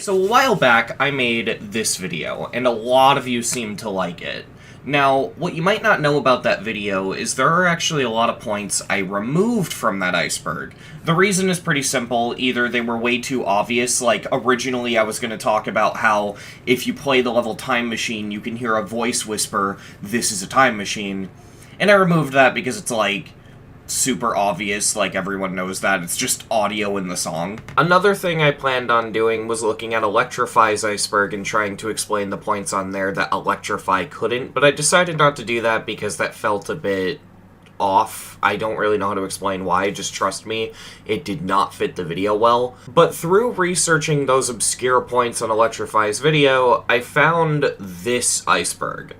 So a while back, I made this video, and a lot of you seemed to like it. Now, what you might not know about that video is there are actually a lot of points I removed from that iceberg. The reason is pretty simple. Either they were way too obvious, like originally I was going to talk about how if you play the level Time Machine, you can hear a voice whisper, "This is a time machine." And I removed that because it's like super obvious, like everyone knows that. It's just audio in the song. Another thing I planned on doing was looking at Electrify's iceberg and trying to explain the points on there that Electrify couldn't, but I decided not to do that because that felt a bit off. I don't really know how to explain why, just trust me, it did not fit the video well. But through researching those obscure points on Electrify's video, I found this iceberg.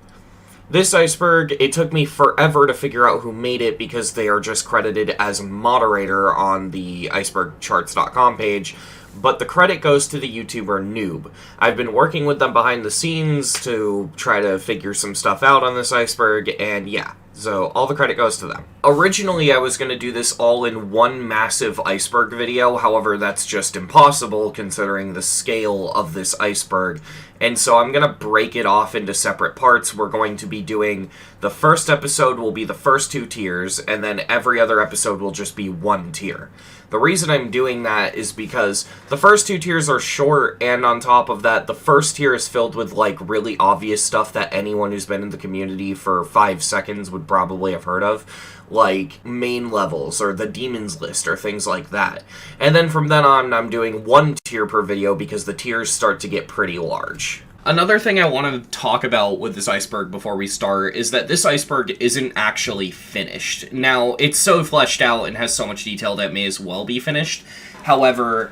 This iceberg, it took me forever to figure out who made it because they are just credited as moderator on the icebergcharts.com page, but the credit goes to the YouTuber Noob. I've been working with them behind the scenes to try to figure some stuff out on this iceberg, and yeah, so all the credit goes to them. Originally, I was going to do this all in one massive iceberg video, however, that's just impossible considering the scale of this iceberg. And so I'm going to break it off into separate parts. We're going to be doing, the first episode will be the first 2 tiers, and then every other episode will just be 1 tier. The reason I'm doing that is because the first 2 tiers are short, and on top of that, the first tier is filled with, like, really obvious stuff that anyone who's been in the community for 5 seconds would probably have heard of, like main levels or the demons list or things like that. And then from then on, I'm doing 1 tier per video because the tiers start to get pretty large. Another thing I want to talk about with this iceberg before we start is that this iceberg isn't actually finished. Now, it's so fleshed out and has so much detail that it may as well be finished. However,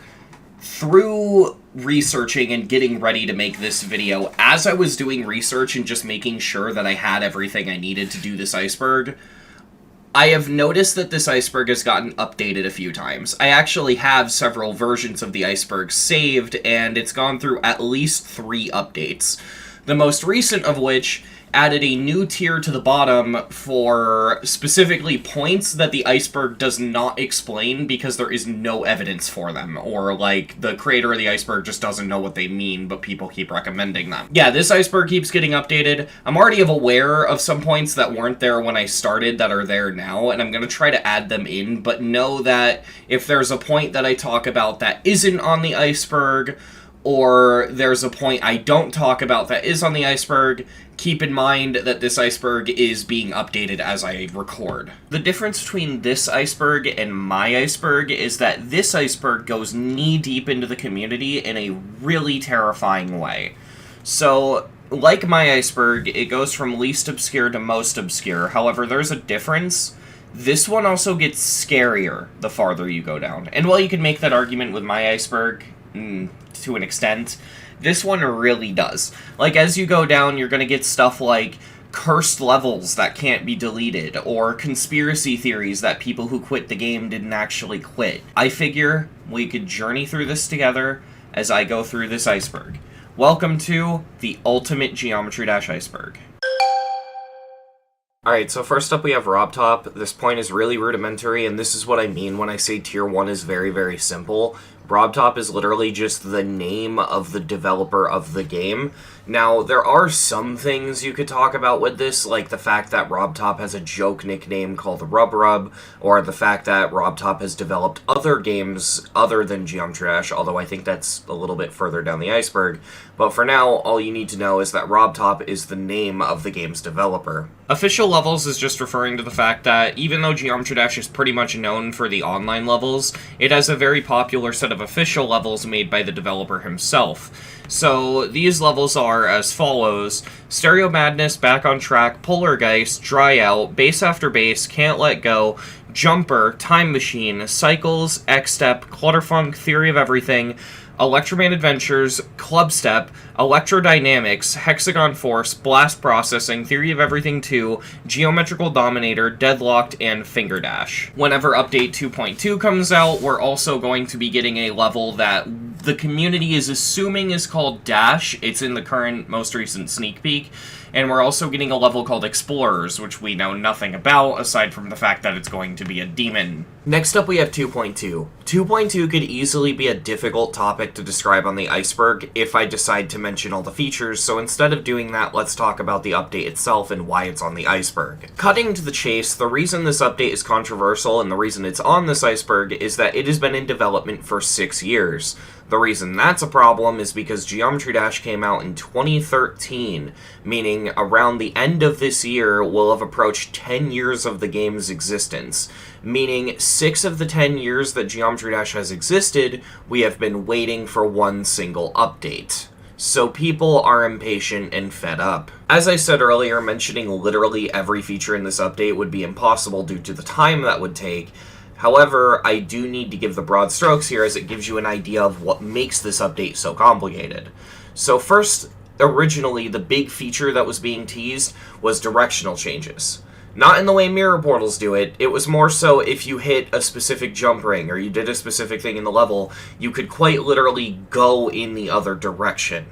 through researching and getting ready to make this video, as I was doing research and just making sure that I had everything I needed to do this iceberg, I have noticed that this iceberg has gotten updated a few times. I actually have several versions of the iceberg saved, and it's gone through at least 3 updates. The most recent of which added a new tier to the bottom for specifically points that the iceberg does not explain because there is no evidence for them, or like the creator of the iceberg just doesn't know what they mean, but people keep recommending them. Yeah, this iceberg keeps getting updated. I'm already aware of some points that weren't there when I started that are there now, and I'm going to try to add them in, but know that if there's a point that I talk about that isn't on the iceberg, or there's a point I don't talk about that is on the iceberg, keep in mind that this iceberg is being updated as I record. The difference between this iceberg and my iceberg is that this iceberg goes knee-deep into the community in a really terrifying way. So, like my iceberg, it goes from least obscure to most obscure. However, there's a difference. This one also gets scarier the farther you go down. And while you can make that argument with my iceberg, to an extent, this one really does. Like, as you go down, you're gonna get stuff like cursed levels that can't be deleted, or conspiracy theories that people who quit the game didn't actually quit. I figure we could journey through this together as I go through this iceberg. Welcome to the ultimate Geometry Dash iceberg. Alright, so first up we have Robtop. This point is really rudimentary, and this is what I mean when I say Tier 1 is very, very simple. Robtop is literally just the name of the developer of the game. Now, there are some things you could talk about with this, like the fact that Robtop has a joke nickname called Rub Rub, or the fact that Robtop has developed other games other than Geometry Dash, although I think that's a little bit further down the iceberg. But for now, all you need to know is that Robtop is the name of the game's developer. Official levels is just referring to the fact that even though Geometry Dash is pretty much known for the online levels, it has a very popular set of official levels made by the developer himself. So these levels are as follows: Stereo Madness, Back on Track, Polargeist, Dry Out, Bass After Bass, Can't Let Go, Jumper, Time Machine, Cycles, X-Step, Clutterfunk, Theory of Everything, Electroman Adventures, Clubstep, Electrodynamics, Hexagon Force, Blast Processing, Theory of Everything 2, Geometrical Dominator, Deadlocked, and Finger Dash. Whenever Update 2.2 comes out, we're also going to be getting a level that the community is assuming is called Dash. It's in the current, most recent sneak peek. And we're also getting a level called Explorers, which we know nothing about, aside from the fact that it's going to be a demon. Next up we have 2.2. 2.2 could easily be a difficult topic to describe on the Iceberg if I decide to mention all the features, so instead of doing that, let's talk about the update itself and why it's on the Iceberg. Cutting to the chase, the reason this update is controversial and the reason it's on this Iceberg is that it has been in development for 6 years. The reason that's a problem is because Geometry Dash came out in 2013, meaning around the end of this year we'll have approached 10 years of the game's existence. Meaning 6 of the 10 years that Geometry Dash has existed, we have been waiting for one single update. So people are impatient and fed up. As I said earlier, mentioning literally every feature in this update would be impossible due to the time that would take. However, I do need to give the broad strokes here as it gives you an idea of what makes this update so complicated. So first, originally, the big feature that was being teased was directional changes. Not in the way mirror portals do it, it was more so if you hit a specific jump ring or you did a specific thing in the level, you could quite literally go in the other direction.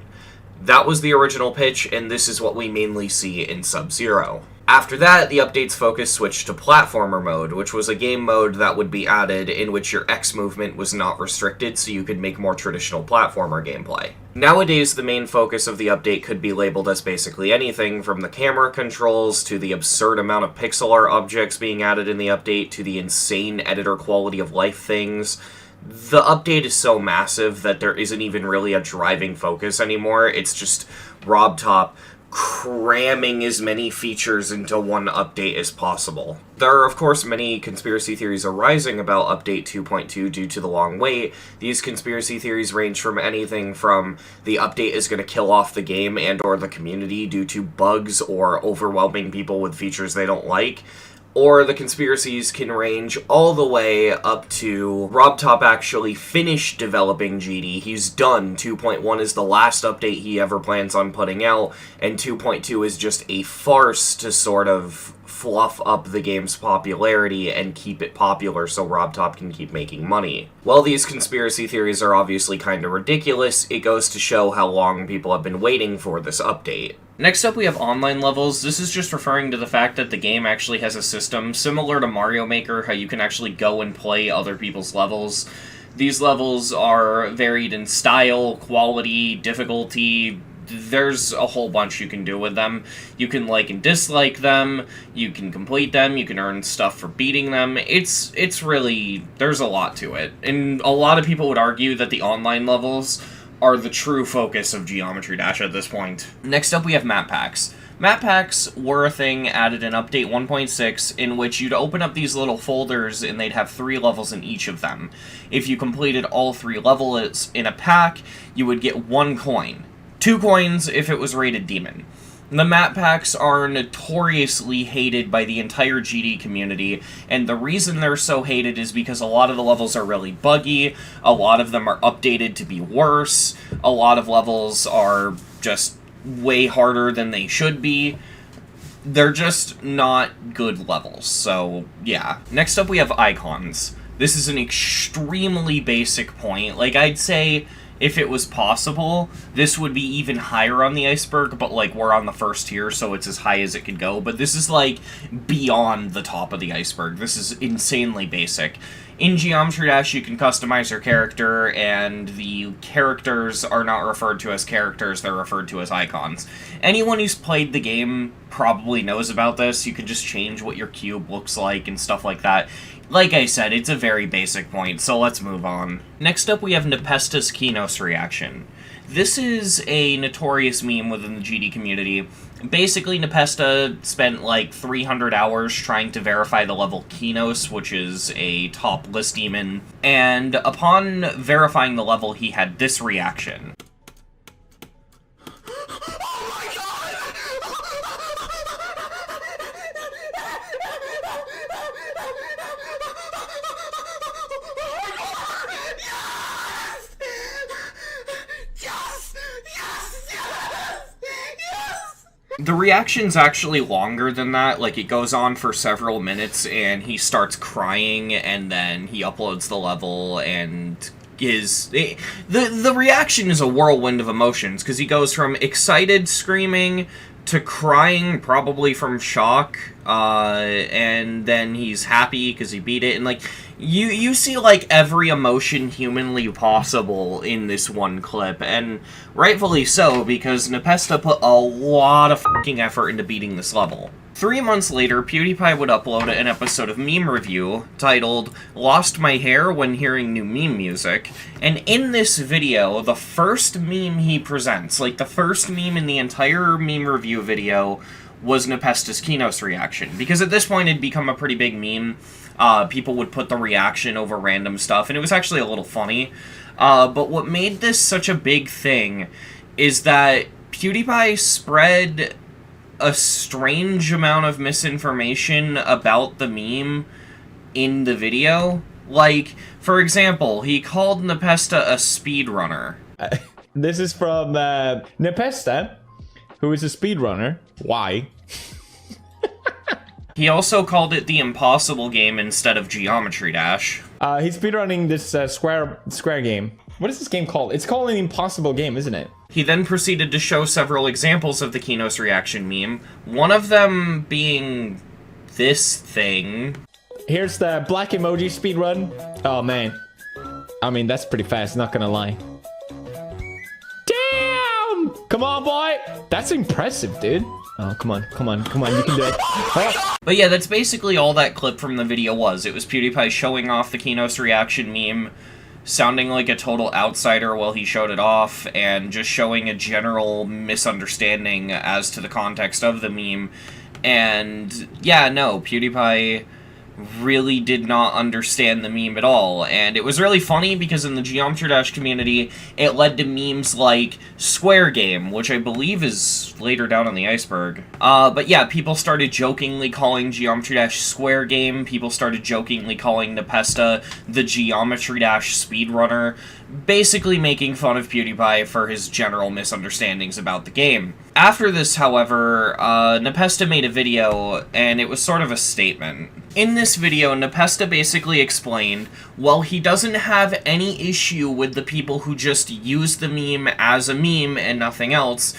That was the original pitch, and this is what we mainly see in Sub-Zero. After that, the update's focus switched to platformer mode, which was a game mode that would be added in which your X movement was not restricted, so you could make more traditional platformer gameplay. Nowadays, the main focus of the update could be labeled as basically anything, from the camera controls, to the absurd amount of pixel art objects being added in the update, to the insane editor quality of life things. The update is so massive that there isn't even really a driving focus anymore. It's just Robtop cramming as many features into one update as possible. There are, of course, many conspiracy theories arising about Update 2.2 due to the long wait. These conspiracy theories range from anything from the update is going to kill off the game and or the community due to bugs or overwhelming people with features they don't like, or the conspiracies can range all the way up to Robtop actually finished developing GD. He's done. 2.1 is the last update he ever plans on putting out, and 2.2 is just a farce to sort of fluff up the game's popularity and keep it popular so Robtop can keep making money. While these conspiracy theories are obviously kind of ridiculous, it goes to show how long people have been waiting for this update. Next up we have online levels. This is just referring to the fact that the game actually has a system similar to Mario Maker, how you can actually go and play other people's levels. These levels are varied in style, quality, difficulty. There's a whole bunch you can do with them. You can like and dislike them, you can complete them, you can earn stuff for beating them. It's really, there's a lot to it. And a lot of people would argue that the online levels are the true focus of Geometry Dash at this point. Next up we have map packs. Map packs were a thing added in Update 1.6 in which you'd open up these little folders and they'd have 3 levels in each of them. If you completed all 3 levels in a pack, you would get 1 coin. 2 coins if it was rated Demon. The map packs are notoriously hated by the entire GD community, and the reason they're so hated is because a lot of the levels are really buggy, a lot of them are updated to be worse, a lot of levels are just way harder than they should be. They're just not good levels, so yeah. Next up we have icons. This is an extremely basic point. Like, I'd say if it was possible, this would be even higher on the Iceberg, but, like, we're on the first tier, so it's as high as it could go. But this is, like, beyond the top of the Iceberg. This is insanely basic. In Geometry Dash, you can customize your character, and the characters are not referred to as characters, they're referred to as icons. Anyone who's played the game probably knows about this. You can just change what your cube looks like and stuff like that. Like I said, it's a very basic point, so let's move on. Next up, we have npesta's Kenos reaction. This is a notorious meme within the GD community. Basically, npesta spent like 300 hours trying to verify the level Kenos, which is a top list demon, and upon verifying the level, he had this reaction. The reaction's actually longer than that. Like, it goes on for several minutes, and he starts crying, and then he uploads the level, and the reaction is a whirlwind of emotions, because he goes from excited screaming to crying, probably from shock, and then he's happy because he beat it, and like you see like every emotion humanly possible in this one clip, and rightfully so, because npesta put a lot of fucking effort into beating this level. 3 months later, PewDiePie would upload an episode of Meme Review titled "Lost My Hair When Hearing New Meme Music," and in this video, the first meme he presents, like the first meme in the entire Meme Review video, was npesta's Kenos reaction, because at this point it'd become a pretty big meme. People would put the reaction over random stuff, and it was actually a little funny. But what made this such a big thing is that PewDiePie spread a strange amount of misinformation about the meme in the video. Like, for example, he called npesta a speedrunner. This is from npesta, who is a speedrunner. Why? He also called it the impossible game instead of Geometry Dash. He's speedrunning this square game. What is this game called? It's called an impossible game, isn't it? He then proceeded to show several examples of the Kenos reaction meme, one of them being this thing. Here's the black emoji speedrun. Oh man. I mean, that's pretty fast, not gonna lie. Damn! Come on, boy! That's impressive, dude. Oh, come on, come on, come on, you can do it. Oh. But yeah, that's basically all that clip from the video was. It was PewDiePie showing off the Kenos reaction meme, sounding like a total outsider while he showed it off, and just showing a general misunderstanding as to the context of the meme. And yeah, no, PewDiePie really did not understand the meme at all, and it was really funny because in the Geometry Dash community, it led to memes like Square Game, which I believe is later down on the Iceberg. But yeah, people started jokingly calling Geometry Dash Square Game, people started jokingly calling npesta the Geometry Dash speedrunner, basically making fun of PewDiePie for his general misunderstandings about the game. After this, however, npesta made a video, and it was sort of a statement. In this video, npesta basically explained, while he doesn't have any issue with the people who just use the meme as a meme and nothing else,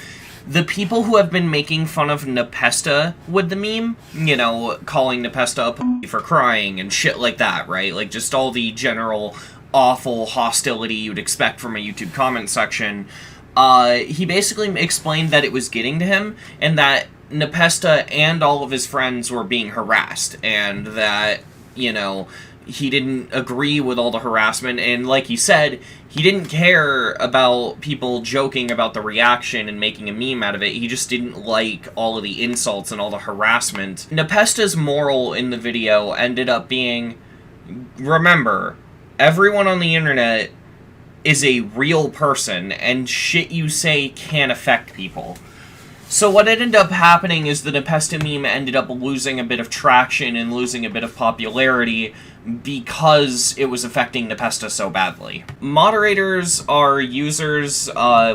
the people who have been making fun of npesta with the meme, you know, calling npesta a pussy for crying and shit like that, right? Like, just all the general awful hostility you'd expect from a YouTube comment section. He basically explained that it was getting to him, and that npesta and all of his friends were being harassed, and that, you know, he didn't agree with all the harassment, and like he said, he didn't care about people joking about the reaction and making a meme out of it. He just didn't like all of the insults and all the harassment. npesta's moral in the video ended up being, remember, everyone on the internet is a real person, and shit you say can affect people. So what ended up happening is the npesta meme ended up losing a bit of traction and losing a bit of popularity because it was affecting npesta so badly. Moderators are users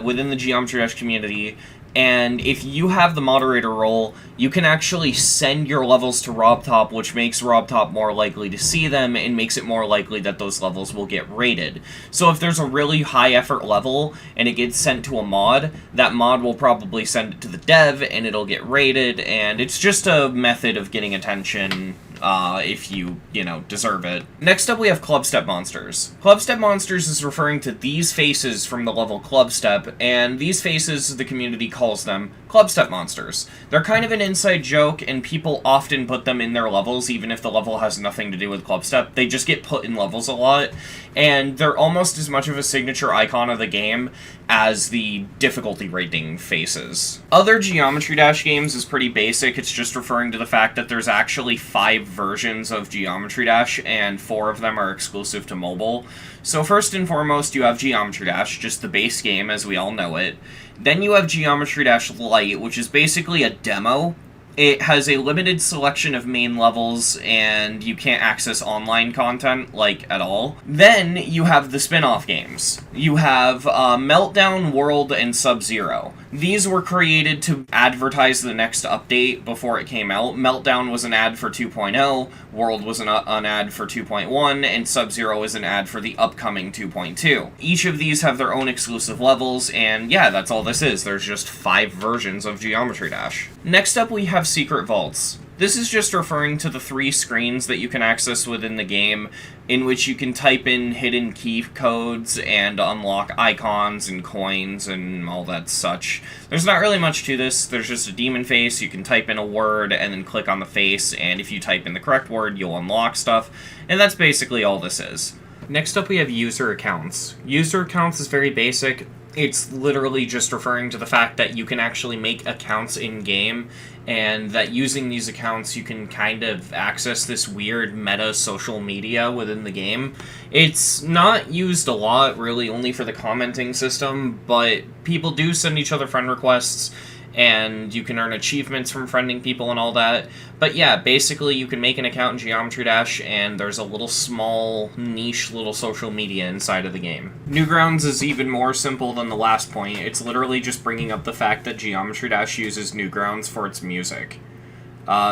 within the Geometry Dash community, and if you have the moderator role, you can actually send your levels to Robtop, which makes Robtop more likely to see them, and makes it more likely that those levels will get rated. So if there's a really high effort level, and it gets sent to a mod, that mod will probably send it to the dev, and it'll get rated, and it's just a method of getting attention if you know, deserve it. Next up we have Clubstep Monsters. Clubstep Monsters is referring to these faces from the level Clubstep, and these faces, the community calls them Clubstep Monsters. They're kind of an inside joke, and people often put them in their levels, even if the level has nothing to do with Clubstep. They just get put in levels a lot, and they're almost as much of a signature icon of the game as the difficulty rating faces. Other Geometry Dash games is pretty basic. It's just referring to the fact that there's actually 5 versions of Geometry Dash, and 4 of them are exclusive to mobile. So first and foremost, you have Geometry Dash, just the base game as we all know it. Then you have Geometry Dash Lite, which is basically a demo. It has a limited selection of main levels, and you can't access online content, like, at all. Then you have the spin-off games. You have Meltdown, World, and Sub-Zero. These were created to advertise the next update before it came out. Meltdown was an ad for 2.0, World was an ad for 2.1, and Sub-Zero is an ad for the upcoming 2.2. Each of these have their own exclusive levels, and yeah, that's all this is. There's just 5 versions of Geometry Dash. Next up, we have Secret Vaults. This is just referring to the 3 screens that you can access within the game, in which you can type in hidden key codes and unlock icons and coins and all that such. There's not really much to this. There's just a demon face. You can type in a word and then click on the face, and if you type in the correct word, you'll unlock stuff, and that's basically all this is. Next up, we have user accounts. User accounts is very basic. It's literally just referring to the fact that you can actually make accounts in-game, and that using these accounts you can kind of access this weird meta social media within the game. It's not used a lot, really, only for the commenting system, but people do send each other friend requests, and you can earn achievements from friending people and all that. But yeah, basically you can make an account in Geometry Dash, and there's a little small, niche little social media inside of the game. Newgrounds is even more simple than the last point. It's literally just bringing up the fact that Geometry Dash uses Newgrounds for its music.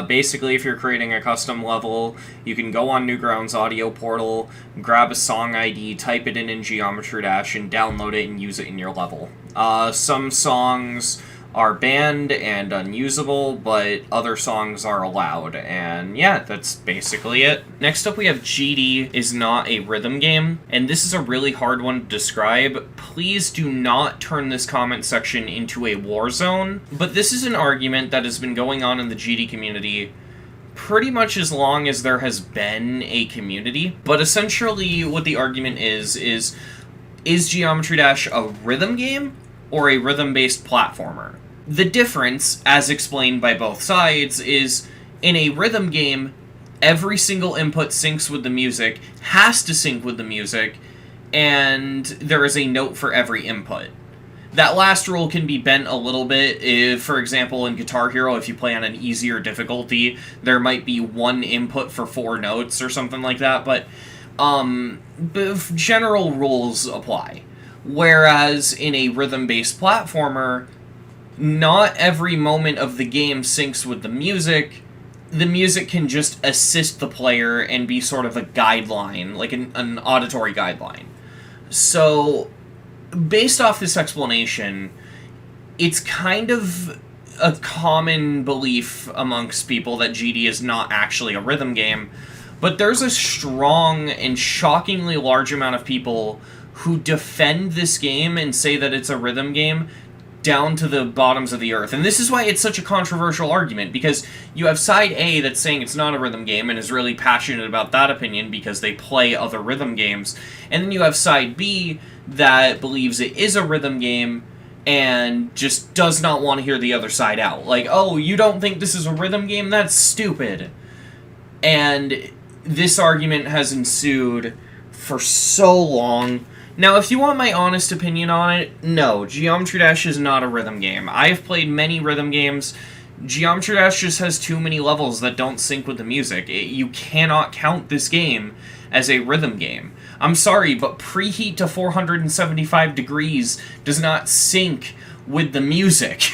Basically, if you're creating a custom level, you can go on Newgrounds audio portal, grab a song ID, type it in Geometry Dash, and download it and use it in your level. Some songs are banned and unusable, but other songs are allowed, and yeah, that's basically it. Next up, we have GD is not a rhythm game, and this is a really hard one to describe. Please do not turn this comment section into a war zone, but this is an argument that has been going on in the GD community pretty much as long as there has been a community. But essentially what the argument is Geometry Dash a rhythm game or a rhythm-based platformer? The difference, as explained by both sides, is in a rhythm game, every single input syncs with the music, has to sync with the music, and there is a note for every input. That last rule can be bent a little bit. If, for example, in Guitar Hero, if you play on an easier difficulty, there might be 1 input for 4 notes or something like that, but general rules apply. Whereas in a rhythm-based platformer, not every moment of the game syncs with the music. The music can just assist the player and be sort of a guideline, like an auditory guideline. So, based off this explanation, it's kind of a common belief amongst people that GD is not actually a rhythm game, but there's a strong and shockingly large amount of people who defend this game and say that it's a rhythm game down to the bottoms of the earth. And this is why it's such a controversial argument, because you have side A that's saying it's not a rhythm game and is really passionate about that opinion because they play other rhythm games, and then you have side B that believes it is a rhythm game and just does not want to hear the other side out. Like, oh, you don't think this is a rhythm game? That's stupid. And this argument has ensued for so long. Now, if you want my honest opinion on it, no, Geometry Dash is not a rhythm game. I've played many rhythm games. Geometry Dash just has too many levels that don't sync with the music. You cannot count this game as a rhythm game. I'm sorry, but preheat to 475 degrees does not sync with the music.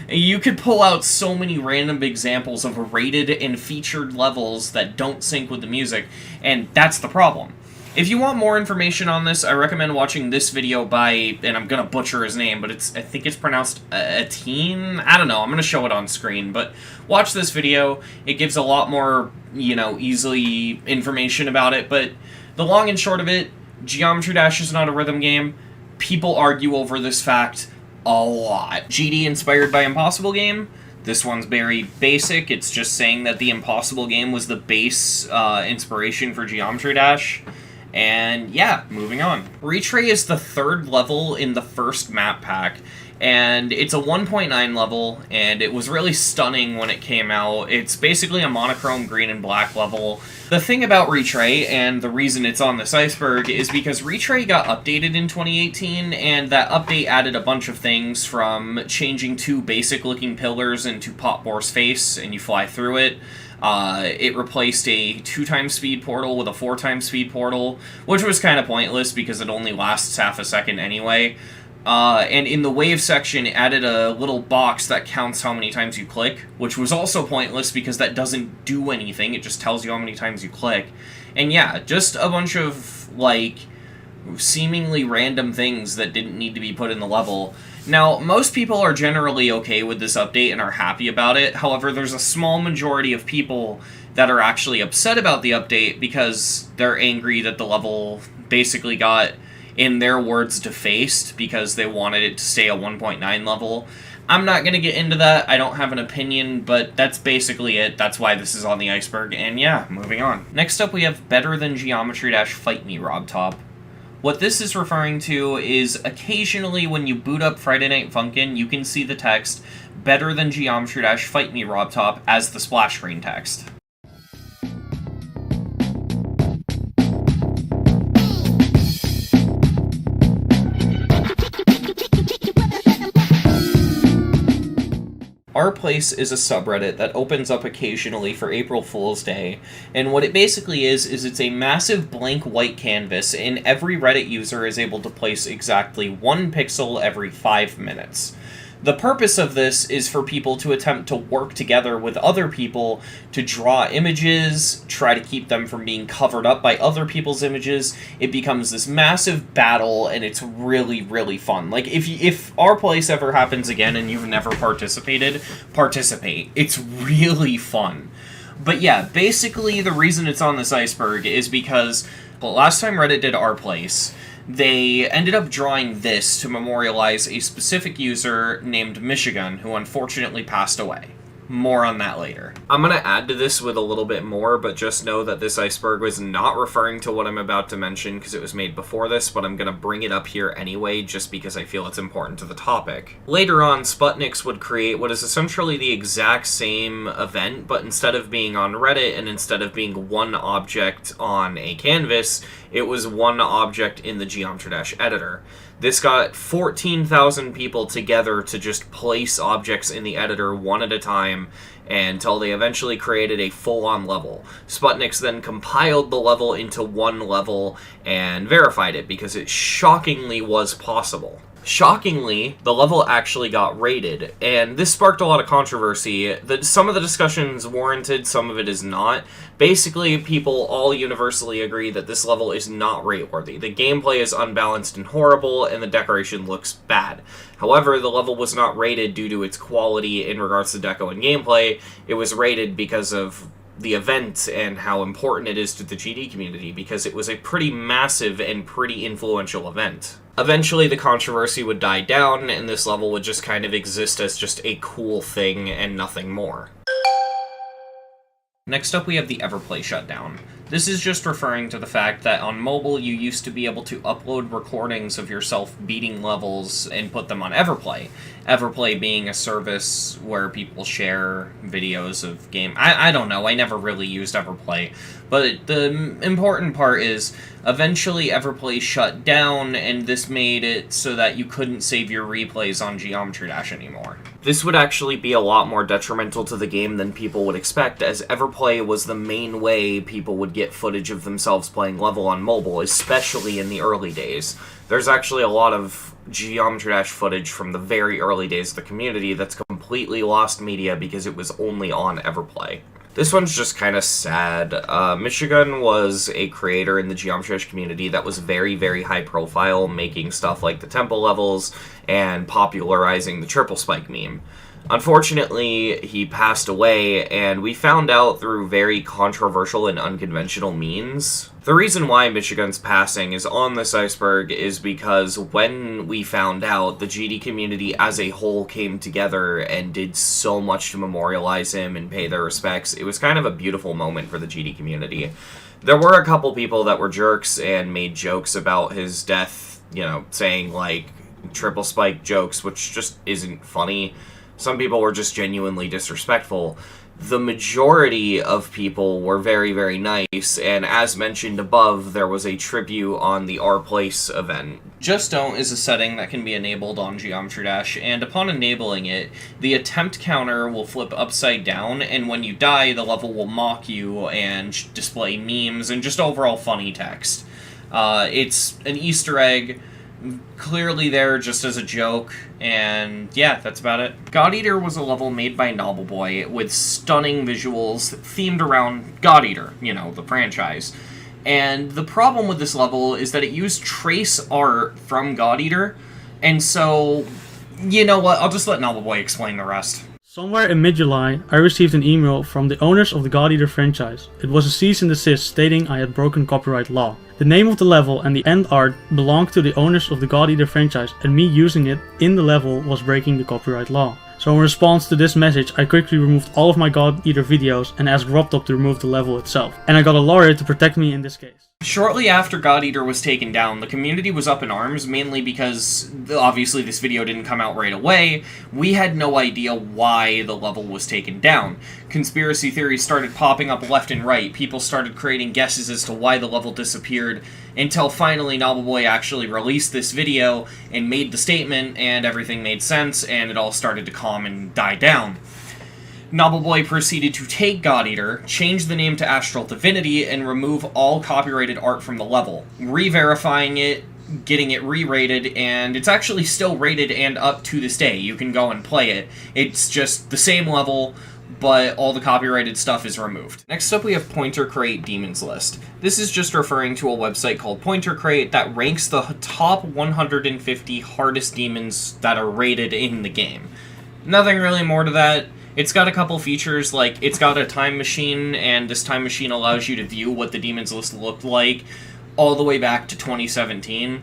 You could pull out so many random examples of rated and featured levels that don't sync with the music, and that's the problem. If you want more information on this, I recommend watching this video by, and I'm gonna butcher his name, but I think it's pronounced Ateen? I don't know, I'm gonna show it on screen, but watch this video. It gives a lot more, easily information about it, but the long and short of it, Geometry Dash is not a rhythm game. People argue over this fact a lot. GD inspired by Impossible Game. This one's very basic. It's just saying that the Impossible Game was the base inspiration for Geometry Dash. And yeah, moving on. ReTray is the 3rd level in the first map pack, and it's a 1.9 level, and it was really stunning when it came out. It's basically a monochrome green and black level. The thing about ReTray, and the reason it's on this Iceberg, is because ReTray got updated in 2018, and that update added a bunch of things, from changing 2 basic-looking pillars into Potbore's face, and you fly through it. It replaced a 2x speed portal with a 4x speed portal, which was kind of pointless because it only lasts half a second anyway. And in the wave section, it added a little box that counts how many times you click, which was also pointless because that doesn't do anything, it just tells you how many times you click. And yeah, just a bunch of, like, seemingly random things that didn't need to be put in the level. Now, most people are generally okay with this update and are happy about it. However, there's a small majority of people that are actually upset about the update because they're angry that the level basically got, in their words, defaced because they wanted it to stay a 1.9 level. I'm not going to get into that. I don't have an opinion, but that's basically it. That's why this is on the Iceberg, and yeah, moving on. Next up, we have Better Than Geometry - Fight Me, Robtop. What this is referring to is occasionally when you boot up Friday Night Funkin', you can see the text Better Than Geometry - Fight Me, Robtop as the splash screen text. Our Place is a subreddit that opens up occasionally for April Fool's Day, and what it basically is it's a massive blank white canvas, and every Reddit user is able to place exactly 1 pixel every 5 minutes. The purpose of this is for people to attempt to work together with other people to draw images, try to keep them from being covered up by other people's images. It becomes this massive battle, and it's really, really fun. Like, if Our Place ever happens again and you've never participated, participate. It's really fun. But yeah, basically the reason it's on this Iceberg is because, well, last time Reddit did Our Place, they ended up drawing this to memorialize a specific user named Michigun, who unfortunately passed away. More on that later. I'm going to add to this with a little bit more, but just know that this Iceberg was not referring to what I'm about to mention because it was made before this, but I'm going to bring it up here anyway just because I feel it's important to the topic. Later on, Sputniks would create what is essentially the exact same event, but instead of being on Reddit and instead of being one object on a canvas, it was one object in the Geometry - editor. This got 14,000 people together to just place objects in the editor one at a time until they eventually created a full-on level. Sputniks then compiled the level into one level and verified it because it shockingly was possible. Shockingly, the level actually got rated, and this sparked a lot of controversy. Some of the discussions warranted, some of it is not. Basically, people all universally agree that this level is not rate-worthy. The gameplay is unbalanced and horrible, and the decoration looks bad. However, the level was not rated due to its quality in regards to deco and gameplay. It was rated because of the event and how important it is to the GD community, because it was a pretty massive and pretty influential event. Eventually, the controversy would die down, and this level would just kind of exist as just a cool thing and nothing more. Next up, we have the Everplay shutdown. This is just referring to the fact that on mobile, you used to be able to upload recordings of yourself beating levels and put them on Everplay. Everplay being a service where people share videos of game. I don't know, I never really used Everplay. But the important part is, eventually Everplay shut down, and this made it so that you couldn't save your replays on Geometry - anymore. This would actually be a lot more detrimental to the game than people would expect, as Everplay was the main way people would get footage of themselves playing level on mobile, especially in the early days. There's actually a lot of Geometry - footage from the very early days of the community that's completely lost media because it was only on Everplay. This one's just kind of sad. Michigun was a creator in the Geometry community that was very, very high profile, making stuff like the temple levels and popularizing the triple spike meme. Unfortunately, he passed away, and we found out through very controversial and unconventional means. The reason why Michigun's passing is on this Iceberg is because when we found out, the GD community as a whole came together and did so much to memorialize him and pay their respects. It was kind of a beautiful moment for the GD community. There were a couple people that were jerks and made jokes about his death, you know, saying, like, triple spike jokes, which just isn't funny. Some people were just genuinely disrespectful. The majority of people were very, very nice, and as mentioned above, there was a tribute on the Our Place event. Just Don't is a setting that can be enabled on Geometry - and upon enabling it, the attempt counter will flip upside down, and when you die, the level will mock you and display memes and just overall funny text. It's an Easter egg clearly there just as a joke, and yeah, that's about it. God Eater was a level made by Nobbleboy with stunning visuals themed around God Eater, you know, the franchise. And the problem with this level is that it used trace art from God Eater, and so, you know what, I'll just let Nobbleboy explain the rest. Somewhere in mid-July, I received an email from the owners of the God Eater franchise. It was a cease and desist stating I had broken copyright law. The name of the level and the end art belonged to the owners of the God Eater franchise, and me using it in the level was breaking the copyright law. So in response to this message, I quickly removed all of my God Eater videos and asked Robtop to remove the level itself. And I got a lawyer to protect me in this case. Shortly after God Eater was taken down, the community was up in arms, mainly because, obviously this video didn't come out right away. We had no idea why the level was taken down. Conspiracy theories started popping up left and right, people started creating guesses as to why the level disappeared, until finally Nobbleboy actually released this video and made the statement, and everything made sense, and it all started to calm and die down. Nobbleboy proceeded to take God Eater, change the name to Astral Divinity, and remove all copyrighted art from the level, re-verifying it, getting it re-rated, and it's actually still rated and up to this day. You can go and play it. It's just the same level, but all the copyrighted stuff is removed. Next up we have Pointercrate Demons List. This is just referring to a website called Pointercrate that ranks the top 150 hardest demons that are rated in the game. Nothing really more to that. It's got a couple features, like it's got a time machine, and this time machine allows you to view what the demons list looked like all the way back to 2017.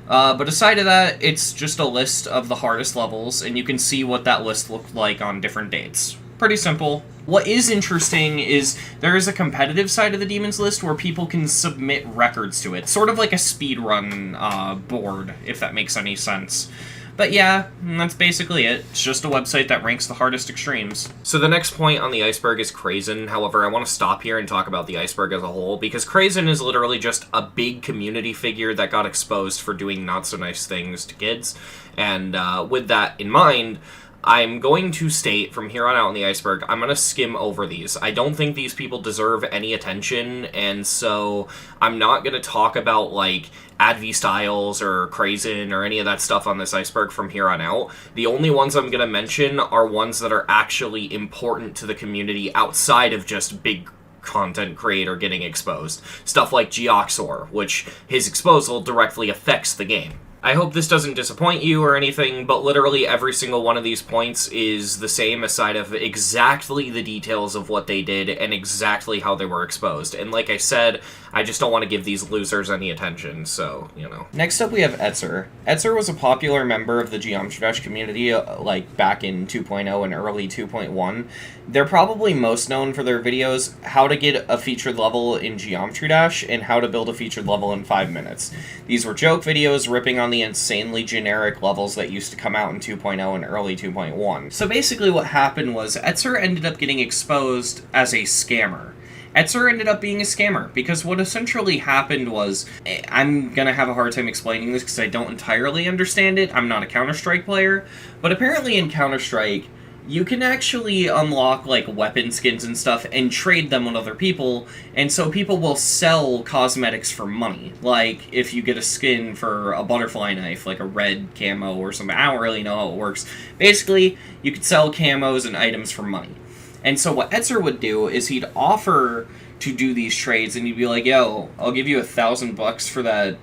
But aside of that, it's just a list of the hardest levels, and you can see what that list looked like on different dates. Pretty simple. What is interesting is there is a competitive side of the demons list where people can submit records to it, sort of like a speedrun board, if that makes any sense. But yeah, that's basically it. It's just a website that ranks the hardest extremes. So the next point on the Iceberg is Krazen. However, I want to stop here and talk about the Iceberg as a whole, because Krazen is literally just a big community figure that got exposed for doing not-so-nice things to kids. And with that in mind, I'm going to state from here on out on the Iceberg, I'm going to skim over these. I don't think these people deserve any attention, and so I'm not going to talk about, like, AdVStyles or Krazen or any of that stuff on this Iceberg from here on out. The only ones I'm going to mention are ones that are actually important to the community outside of just big content creator getting exposed. Stuff like Geoxor, which his exposal directly affects the game. I hope this doesn't disappoint you or anything, but literally every single one of these points is the same aside of exactly the details of what they did and exactly how they were exposed. And like I said, I just don't want to give these losers any attention, so, you know. Next up we have Etzer. Etzer was a popular member of the Geometry Dash community, like, back in 2.0 and early 2.1. They're probably most known for their videos, how to get a featured level in Geometry Dash and how to build a featured level in 5 minutes. These were joke videos ripping on the insanely generic levels that used to come out in 2.0 and early 2.1. So basically what happened was Etzer ended up getting exposed as a scammer. Etzer ended up being a scammer, because what essentially happened was, I'm gonna have a hard time explaining this because I don't entirely understand it, I'm not a Counter-Strike player, but apparently in Counter-Strike, you can actually unlock, like, weapon skins and stuff and trade them with other people, and so people will sell cosmetics for money. Like, if you get a skin for a butterfly knife, like a red camo or something, I don't really know how it works. Basically, you could sell camos and items for money. And so what Etzer would do is he'd offer to do these trades, and he'd be like, yo, I'll give you $1,000 for that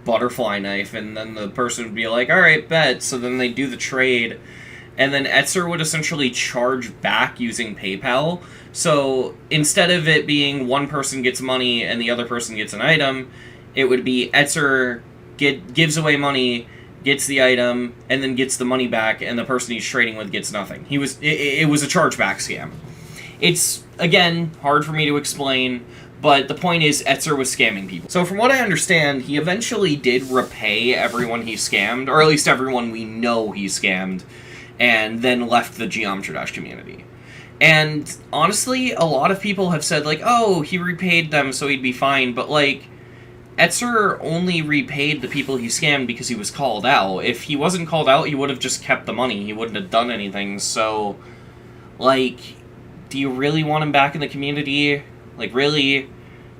butterfly knife, and then the person would be like, alright, bet. So then they'd do the trade, and then Etzer would essentially charge back using PayPal. So instead of it being one person gets money and the other person gets an item, it would be Etzer gives away money, gets the item, and then gets the money back, and the person he's trading with gets nothing. It was a chargeback scam. It's, again, hard for me to explain, but the point is Etzer was scamming people. So from what I understand, he eventually did repay everyone he scammed, or at least everyone we know he scammed, and then left the Geometry Dash community. And honestly, a lot of people have said, like, oh, he repaid them so he'd be fine, but, like, Etzer only repaid the people he scammed because he was called out. If he wasn't called out, he would have just kept the money. He wouldn't have done anything, so, like, do you really want him back in the community? Like, really?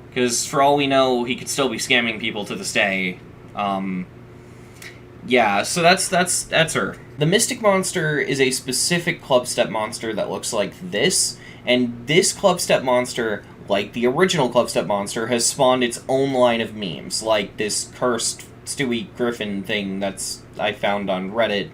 Because for all we know, he could still be scamming people to this day. Yeah, so that's Etzer. The Mystic Monster is a specific Clubstep monster that looks like this, and this Clubstep monster, like the original Clubstep monster, has spawned its own line of memes, like this cursed Stewie Griffin thing that's I found on Reddit.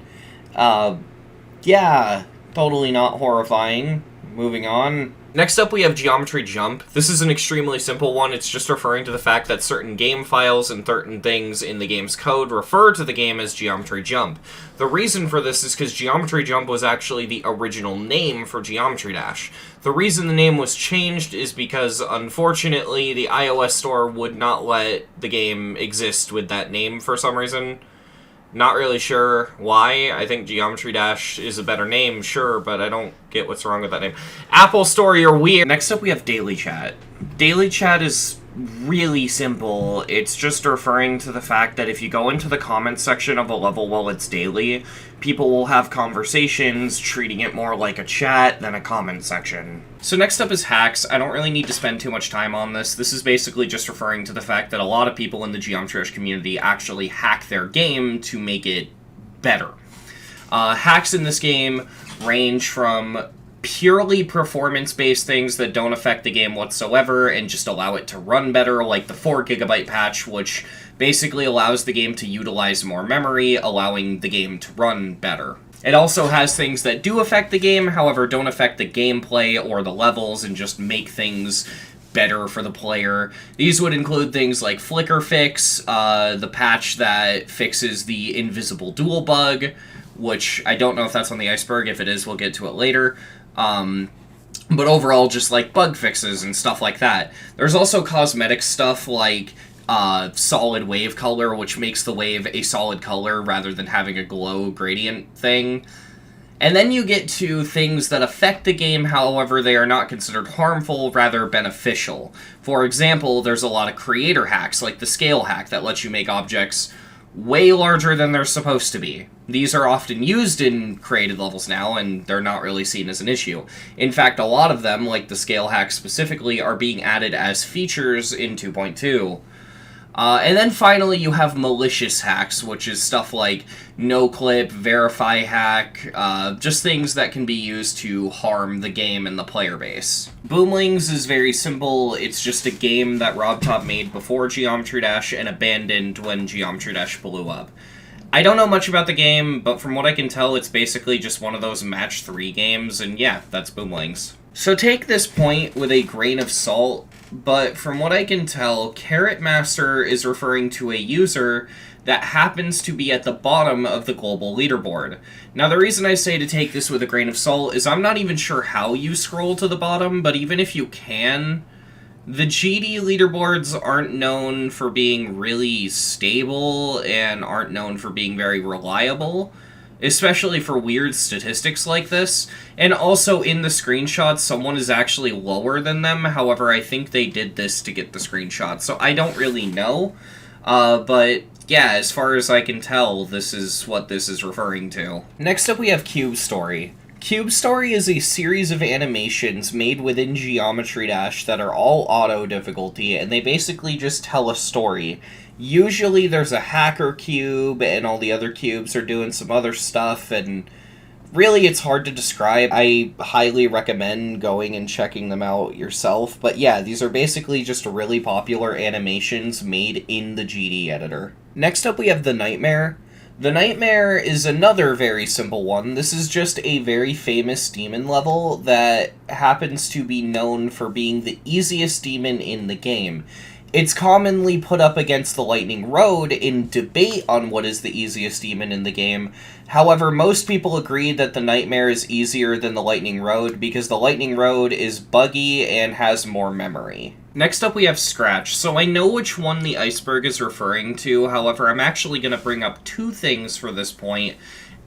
Yeah, totally not horrifying. Moving on. Next up we have Geometry Jump. This is an extremely simple one. It's just referring to the fact that certain game files and certain things in the game's code refer to the game as Geometry Jump. The reason for this is because Geometry Jump was actually the original name for Geometry Dash. The reason the name was changed is because, unfortunately, the iOS store would not let the game exist with that name for some reason. Not really sure why. I think Geometry Dash is a better name, sure, but I don't get what's wrong with that name. Apple Store, you're weird! Next up we have Daily Chat. Daily Chat is really simple. It's just referring to the fact that if you go into the comments section of a level while it's daily, people will have conversations, treating it more like a chat than a comment section. So next up is hacks. I don't really need to spend too much time on this. This is basically just referring to the fact that a lot of people in the Geometry Dash community actually hack their game to make it better. Hacks in this game range from purely performance-based things that don't affect the game whatsoever and just allow it to run better, like the 4GB patch, which basically allows the game to utilize more memory, allowing the game to run better. It also has things that do affect the game, however don't affect the gameplay or the levels and just make things better for the player. These would include things like Flicker Fix, the patch that fixes the invisible duel bug, which I don't know if that's on the Iceberg. If it is, we'll get to it later. But overall, just like bug fixes and stuff like that. There's also cosmetic stuff like solid wave color, which makes the wave a solid color rather than having a glow gradient thing. And then you get to things that affect the game, however they are not considered harmful, rather beneficial. For example, there's a lot of creator hacks, like the scale hack that lets you make objects way larger than they're supposed to be. These are often used in created levels now, and they're not really seen as an issue. In fact, a lot of them, like the scale hack specifically, are being added as features in 2.2. And then finally you have malicious hacks, which is stuff like no-clip, verify hack, just things that can be used to harm the game and the player base. Boomlings is very simple. It's just a game that Robtop made before Geometry Dash and abandoned when Geometry Dash blew up. I don't know much about the game, but from what I can tell, it's basically just one of those match 3 games, and yeah, that's Boomlings. So take this point with a grain of salt, but from what I can tell, Carrotmaster is referring to a user that happens to be at the bottom of the global leaderboard. Now, the reason I say to take this with a grain of salt is I'm not even sure how you scroll to the bottom, but even if you can, the GD leaderboards aren't known for being really stable and aren't known for being very reliable, especially for weird statistics like this. And also in the screenshots, someone is actually lower than them. However, I think they did this to get the screenshot, so I don't really know. But yeah, as far as I can tell, this is what this is referring to. Next up, we have Cube Story. Cube Story is a series of animations made within Geometry Dash that are all auto difficulty, and they basically just tell a story. Usually there's a hacker cube, and all the other cubes are doing some other stuff, and really it's hard to describe. I highly recommend going and checking them out yourself, but yeah, these are basically just really popular animations made in the GD editor. Next up we have The Nightmare. The Nightmare is another very simple one. This is just a very famous demon level that happens to be known for being the easiest demon in the game. It's commonly put up against the Lightning Road in debate on what is the easiest demon in the game. However, most people agree that the Nightmare is easier than the Lightning Road because the Lightning Road is buggy and has more memory. Next up we have Scratch. So I know which one the Iceberg is referring to, however I'm actually going to bring up 2 things for this point,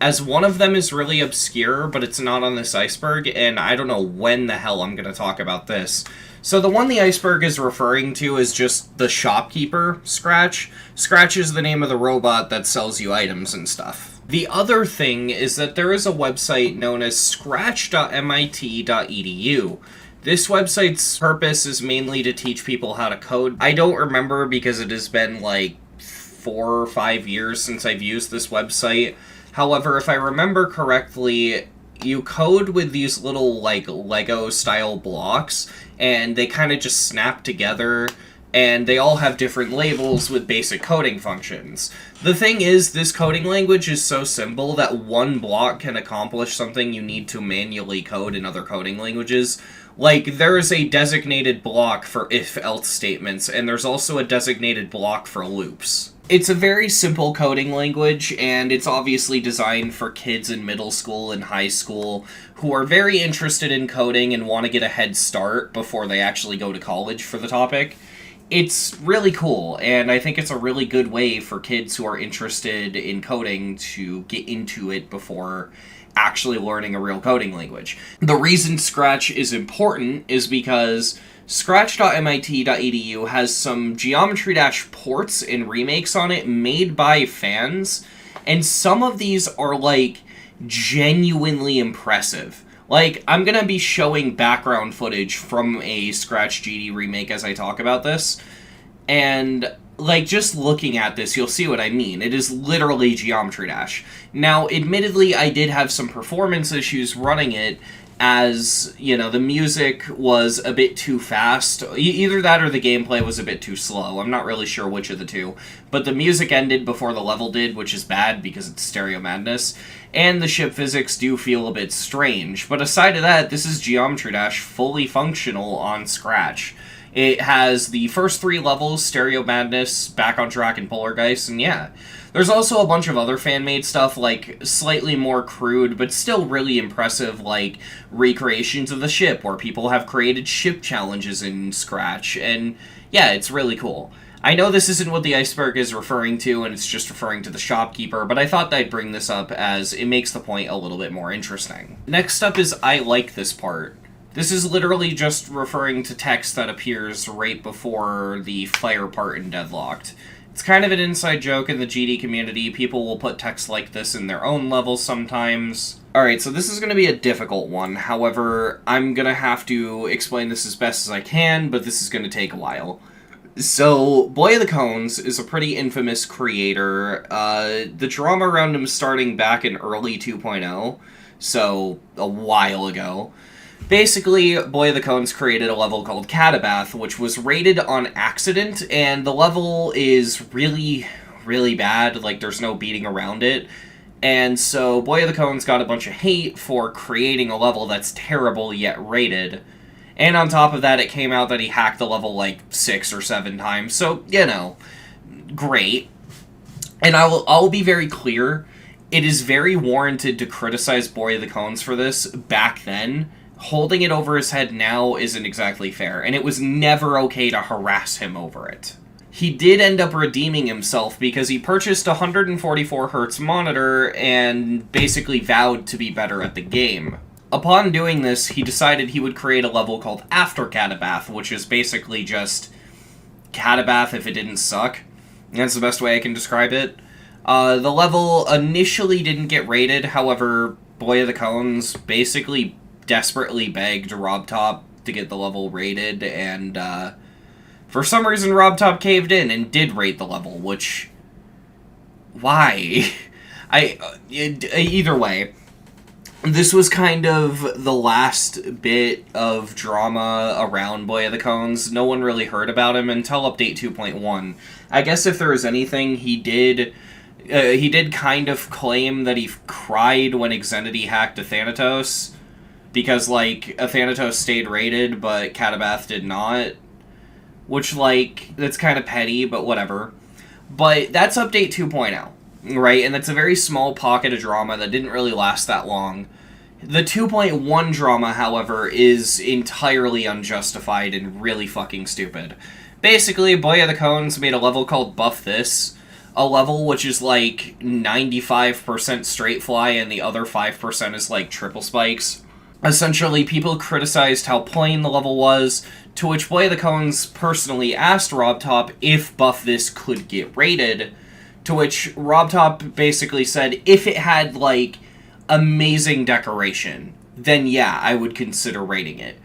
as one of them is really obscure, but it's not on this Iceberg, and I don't know when the hell I'm going to talk about this. So the one the Iceberg is referring to is just the shopkeeper, Scratch. Scratch is the name of the robot that sells you items and stuff. The other thing is that there is a website known as Scratch.mit.edu. This website's purpose is mainly to teach people how to code. I don't remember because it has been like 4 or 5 years since I've used this website. However, if I remember correctly, you code with these little, like, Lego-style blocks, and they kind of just snap together, and they all have different labels with basic coding functions. The thing is, this coding language is so simple that one block can accomplish something you need to manually code in other coding languages. Like, there is a designated block for if-else statements, and there's also a designated block for loops. It's a very simple coding language, and it's obviously designed for kids in middle school and high school who are very interested in coding and want to get a head start before they actually go to college for the topic. It's really cool, and I think it's a really good way for kids who are interested in coding to get into it before actually learning a real coding language. The reason Scratch is important is because Scratch.mit.edu has some Geometry Dash ports and remakes on it made by fans, and some of these are, like, genuinely impressive. Like, I'm gonna be showing background footage from a Scratch GD remake as I talk about this, and, like, just looking at this, you'll see what I mean. It is literally Geometry Dash. Now, admittedly, I did have some performance issues running it, as, you know, the music was a bit too fast. Either that or the gameplay was a bit too slow. I'm not really sure which of the two. But the music ended before the level did, which is bad because it's stereo madness. And the ship physics do feel a bit strange. But aside of that, this is Geometry Dash fully functional on Scratch. It has the first 3 levels, Stereo Madness, Back on Track, and Polargeist, and yeah. There's also a bunch of other fan-made stuff, like, slightly more crude, but still really impressive, like, recreations of the ship, where people have created ship challenges in Scratch, and yeah, it's really cool. I know this isn't what the Iceberg is referring to, and it's just referring to the shopkeeper, but I thought I'd bring this up as it makes the point a little bit more interesting. Next up is I like this part. This is literally just referring to text that appears right before the fire part in Deadlocked. It's kind of an inside joke in the GD community. People will put text like this in their own levels sometimes. Alright, so this is going to be a difficult one. However, I'm going to have to explain this as best as I can, but this is going to take a while. So, BoyOfThCones is a pretty infamous creator. The drama around him starting back in early 2.0, so a while ago. Basically, BoyOfThCones created a level called Catabath, which was rated on accident, and the level is really, really bad, like there's no beating around it. And so BoyOfThCones got a bunch of hate for creating a level that's terrible yet rated. And on top of that, it came out that he hacked the level like 6 or 7 times, so, you know, great. And I'll be very clear, it is very warranted to criticize BoyOfThCones for this back then. Holding it over his head now isn't exactly fair, and it was never okay to harass him over it. He did end up redeeming himself because he purchased a 144Hz monitor and basically vowed to be better at the game. Upon doing this, he decided he would create a level called After Catabath, which is basically just Catabath if it didn't suck. That's the best way I can describe it. The level initially didn't get rated, however, BoyOfThCones basically desperately begged Robtop to get the level rated, and for some reason Robtop caved in and did rate the level, which... why? Either way, this was kind of the last bit of drama around BoyOfThCones. No one really heard about him until Update 2.1. I guess if there was anything, he did kind of claim that he cried when Xenity hacked a Thanatos, because, like, a Thanatos stayed rated, but Catabath did not. Which, like, that's kind of petty, but whatever. But that's Update 2.0, right? And that's a very small pocket of drama that didn't really last that long. The 2.1 drama, however, is entirely unjustified and really fucking stupid. Basically, BoyOfThCones made a level called Buff This, a level which is, like, 95% straight fly and the other 5% is, like, triple spikes. Essentially, people criticized how plain the level was, to which BoyOfThCones personally asked Robtop if Buff This could get rated, to which Robtop basically said if it had, like, amazing decoration, then yeah, I would consider rating it.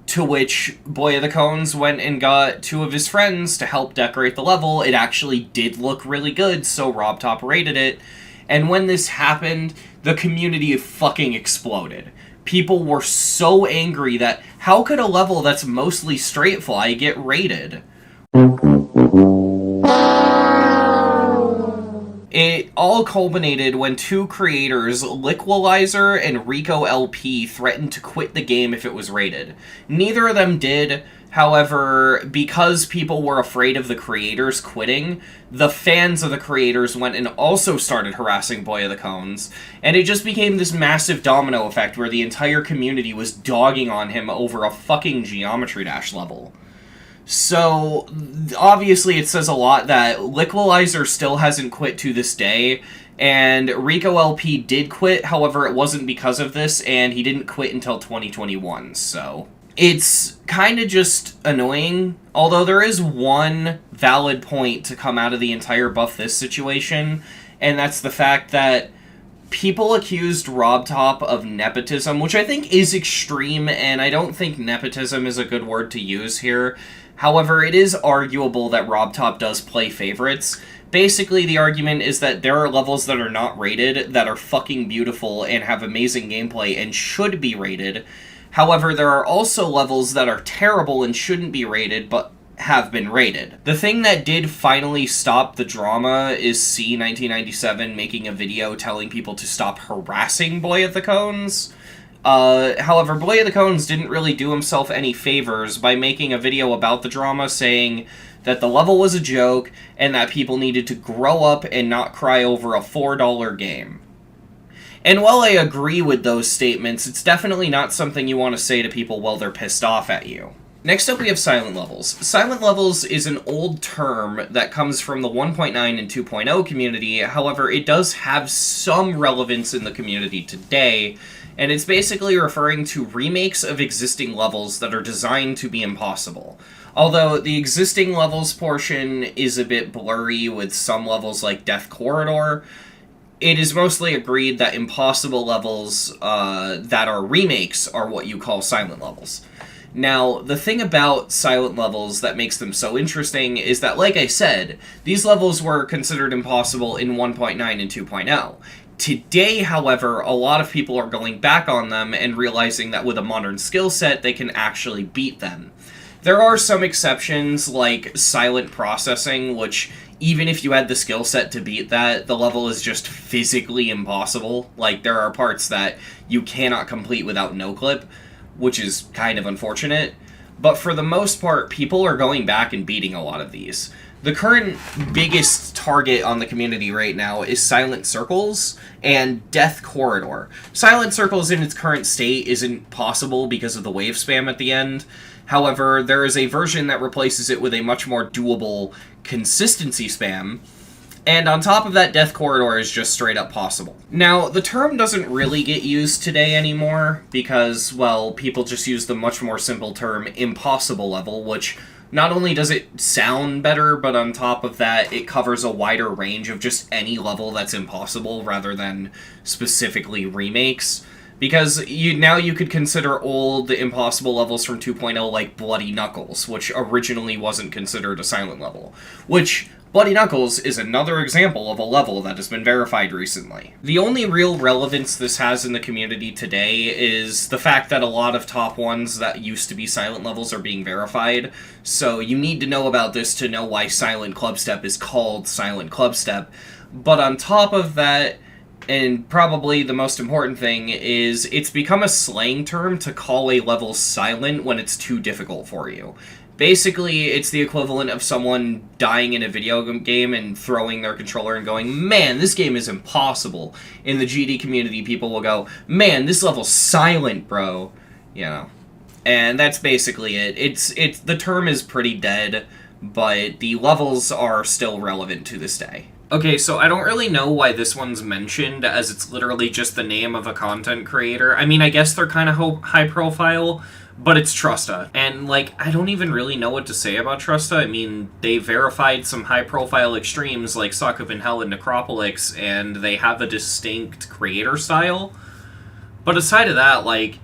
To which BoyOfThCones went and got 2 of his friends to help decorate the level. It actually did look really good, so Robtop rated it. And when this happened, the community fucking exploded. People were so angry that how could a level that's mostly straight fly get rated? It all culminated when 2 creators, Liqualizer and Rico LP, threatened to quit the game if it was rated. Neither of them did. However, because people were afraid of the creators quitting, the fans of the creators went and also started harassing BoyOfThCones, and it just became this massive domino effect where the entire community was dogging on him over a fucking Geometry Dash level. So, obviously it says a lot that Liqualizer still hasn't quit to this day, and Rico LP did quit, however it wasn't because of this, and he didn't quit until 2021, so... It's kind of just annoying, although there is one valid point to come out of the entire Buff This situation, and that's the fact that people accused Robtop of nepotism, which I think is extreme, and I don't think nepotism is a good word to use here. However, it is arguable that Robtop does play favorites. Basically, the argument is that there are levels that are not rated that are fucking beautiful and have amazing gameplay and should be rated. However, there are also levels that are terrible and shouldn't be rated, but have been rated. The thing that did finally stop the drama is C1997 making a video telling people to stop harassing BoyOfThCones. However, BoyOfThCones didn't really do himself any favors by making a video about the drama saying that the level was a joke and that people needed to grow up and not cry over a $4 game. And while I agree with those statements, it's definitely not something you want to say to people while they're pissed off at you. Next up we have silent levels. Silent levels is an old term that comes from the 1.9 and 2.0 community, however it does have some relevance in the community today, and it's basically referring to remakes of existing levels that are designed to be impossible. Although the existing levels portion is a bit blurry with some levels like Death Corridor, it is mostly agreed that impossible levels that are remakes are what you call silent levels. Now, the thing about silent levels that makes them so interesting is that, like I said, these levels were considered impossible in 1.9 and 2.0. Today, however, a lot of people are going back on them and realizing that with a modern skill set, they can actually beat them. There are some exceptions, like silent processing, which, even if you had the skill set to beat that, the level is just physically impossible. Like, there are parts that you cannot complete without no-clip, which is kind of unfortunate. But for the most part, people are going back and beating a lot of these. The current biggest target on the community right now is Silent Circles and Death Corridor. Silent Circles in its current state isn't possible because of the wave spam at the end. However, there is a version that replaces it with a much more doable consistency spam, and on top of that, Death Corridor is just straight up possible. Now, the term doesn't really get used today anymore, because, well, people just use the much more simple term impossible level, which not only does it sound better, but on top of that, it covers a wider range of just any level that's impossible, rather than specifically remakes. Because now you could consider old impossible levels from 2.0 like Bloody Knuckles, which originally wasn't considered a silent level. Which, Bloody Knuckles is another example of a level that has been verified recently. The only real relevance this has in the community today is the fact that a lot of top ones that used to be silent levels are being verified, so you need to know about this to know why Silent Clubstep is called Silent Clubstep. But on top of that, and probably the most important thing, is it's become a slang term to call a level silent when it's too difficult for you. Basically, it's the equivalent of someone dying in a video game and throwing their controller and going, "Man, this game is impossible." In the GD community, people will go, "Man, this level's silent, bro." You know. And that's basically it. It's the term is pretty dead, but the levels are still relevant to this day. Okay, so I don't really know why this one's mentioned, as it's literally just the name of a content creator. I mean, I guess they're kind of high profile, but it's Trusta. And, like, I don't even really know what to say about Trusta. I mean, they verified some high profile extremes like Suck Up in Hell and Necropolix, and they have a distinct creator style. But aside of that, like,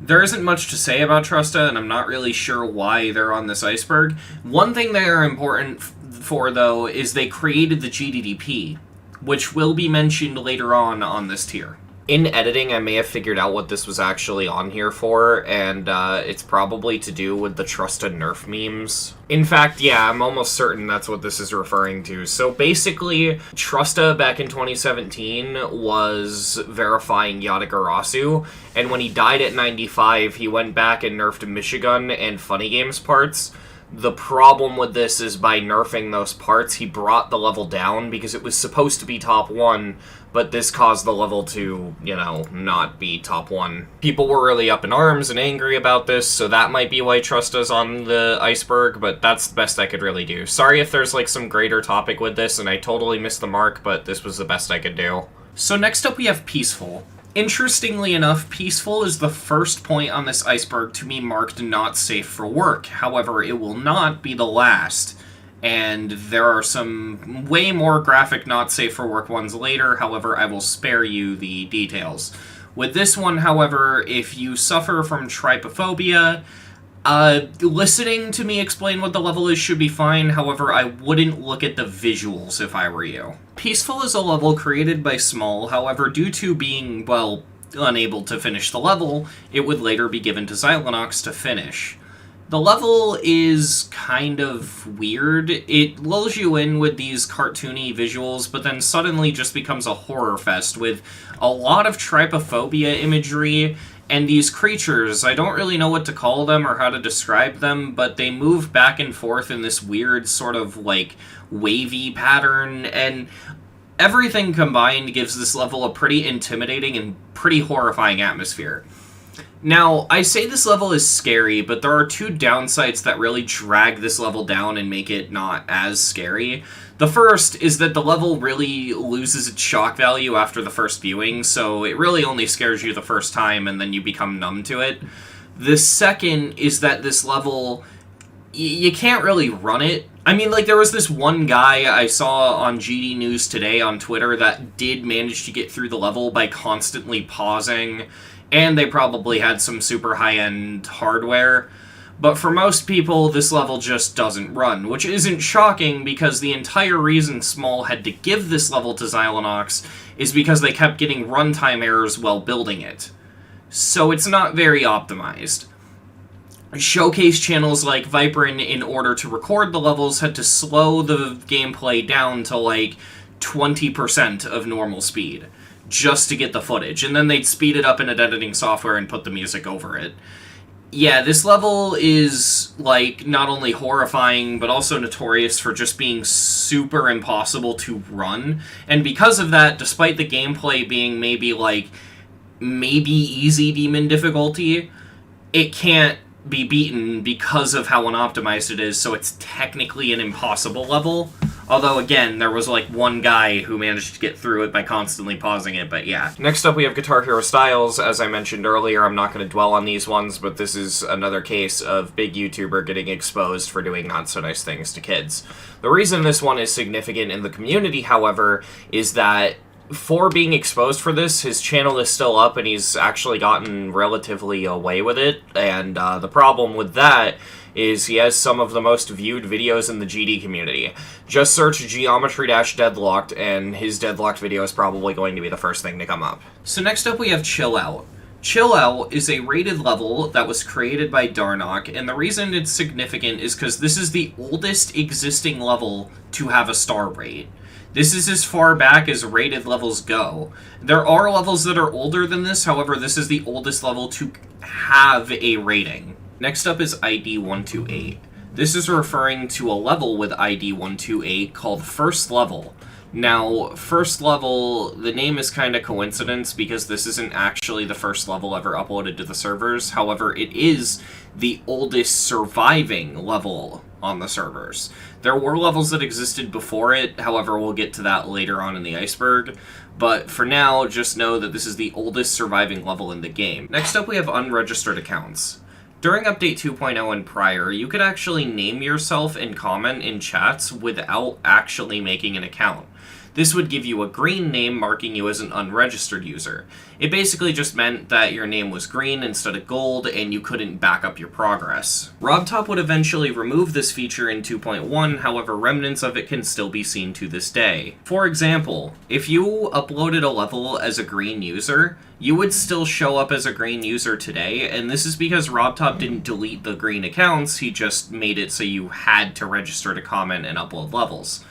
There isn't much to say about Trusta, and I'm not really sure why they're on this iceberg. One thing they are important for, though, is they created the GDDP, which will be mentioned later on this tier. In editing, I may have figured out what this was actually on here for, and it's probably to do with the Trusta nerf memes. In fact, yeah, I'm almost certain that's what this is referring to. So basically, Trusta back in 2017 was verifying Yatagarasu, and when he died at 95, he went back and nerfed Michigun and Funny Games parts. The problem with this is by nerfing those parts, he brought the level down because it was supposed to be top 1, but this caused the level to, you know, not be top 1. People were really up in arms and angry about this, so that might be why Trusta's on the iceberg, but that's the best I could really do. Sorry if there's, like, some greater topic with this, and I totally missed the mark, but this was the best I could do. So next up we have Peaceful. Interestingly enough, Peaceful is the first point on this iceberg to be marked not safe for work. However, it will not be the last. And there are some way more graphic not safe for work ones later, however, I will spare you the details. With this one, however, if you suffer from trypophobia, listening to me explain what the level is should be fine, however, I wouldn't look at the visuals if I were you. Peaceful is a level created by Small, however, due to being, well, unable to finish the level, it would later be given to Xylonox to finish. The level is kind of weird. It lulls you in with these cartoony visuals, but then suddenly just becomes a horror fest with a lot of trypophobia imagery, and these creatures, I don't really know what to call them or how to describe them, but they move back and forth in this weird sort of, like, wavy pattern, and everything combined gives this level a pretty intimidating and pretty horrifying atmosphere. Now, I say this level is scary, but there are two downsides that really drag this level down and make it not as scary. The first is that the level really loses its shock value after the first viewing, so it really only scares you the first time and then you become numb to it. The second is that this level, you can't really run it. I mean, like, there was this one guy I saw on GD News today on Twitter that did manage to get through the level by constantly pausing, and they probably had some super high-end hardware. But for most people, this level just doesn't run, which isn't shocking because the entire reason Small had to give this level to Xylonox is because they kept getting runtime errors while building it. So it's not very optimized. Showcase channels like Viperin, in order to record the levels, had to slow the gameplay down to like 20% of normal speed, just to get the footage, and then they'd speed it up in editing software and put the music over it. Yeah, this level is, like, not only horrifying, but also notorious for just being super impossible to run, and because of that, despite the gameplay being maybe easy demon difficulty, it can't be beaten because of how unoptimized it is, so it's technically an impossible level. Although, again, there was, like, one guy who managed to get through it by constantly pausing it, but yeah. Next up, we have GuitarHeroStyles. As I mentioned earlier, I'm not going to dwell on these ones, but this is another case of big YouTuber getting exposed for doing not-so-nice things to kids. The reason this one is significant in the community, however, is that for being exposed for this, his channel is still up, and he's actually gotten relatively away with it, and the problem with that is he has some of the most viewed videos in the GD community. Just search Geometry-Deadlocked, and his Deadlocked video is probably going to be the first thing to come up. So next up we have Chill Out. Chill Out is a rated level that was created by Darnock, and the reason it's significant is because this is the oldest existing level to have a star rate. This is as far back as rated levels go. There are levels that are older than this, however, this is the oldest level to have a rating. Next up is ID 128. This is referring to a level with ID 128 called First Level. Now, First Level, the name is kind of coincidence because this isn't actually the first level ever uploaded to the servers. However, it is the oldest surviving level on the servers. There were levels that existed before it, however, we'll get to that later on in the Iceberg. But for now, just know that this is the oldest surviving level in the game. Next up, we have unregistered accounts. During Update 2.0 and prior, you could actually name yourself and comment in chats without actually making an account. This would give you a green name marking you as an unregistered user. It basically just meant that your name was green instead of gold and you couldn't back up your progress. Robtop would eventually remove this feature in 2.1, however remnants of it can still be seen to this day. For example, if you uploaded a level as a green user, you would still show up as a green user today, and this is because Robtop didn't delete the green accounts, he just made it so you had to register to comment and upload levels.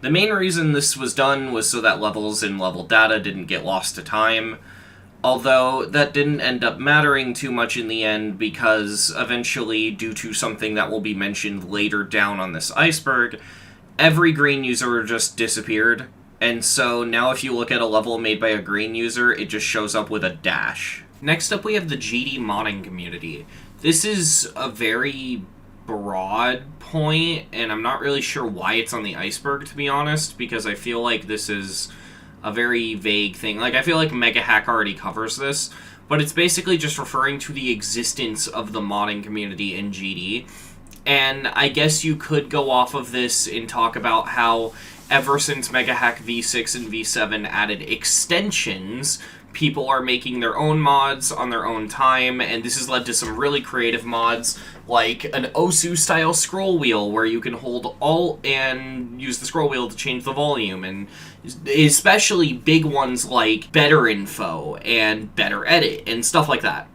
The main reason this was done was so that levels and level data didn't get lost to time, although that didn't end up mattering too much in the end because eventually, due to something that will be mentioned later down on this iceberg, every green user just disappeared, and so now if you look at a level made by a green user, it just shows up with a dash. Next up we have the GD modding community. This is a very broad point, and I'm not really sure why it's on the iceberg, to be honest, because I feel like this is a very vague thing. Like, I feel like Mega Hack already covers this, but it's basically just referring to the existence of the modding community in GD. And I guess you could go off of this and talk about how ever since Mega Hack V6 and V7 added extensions, people are making their own mods on their own time, and this has led to some really creative mods, like an Osu-style scroll wheel, where you can hold Alt and use the scroll wheel to change the volume, and especially big ones like Better Info and Better Edit, and stuff like that.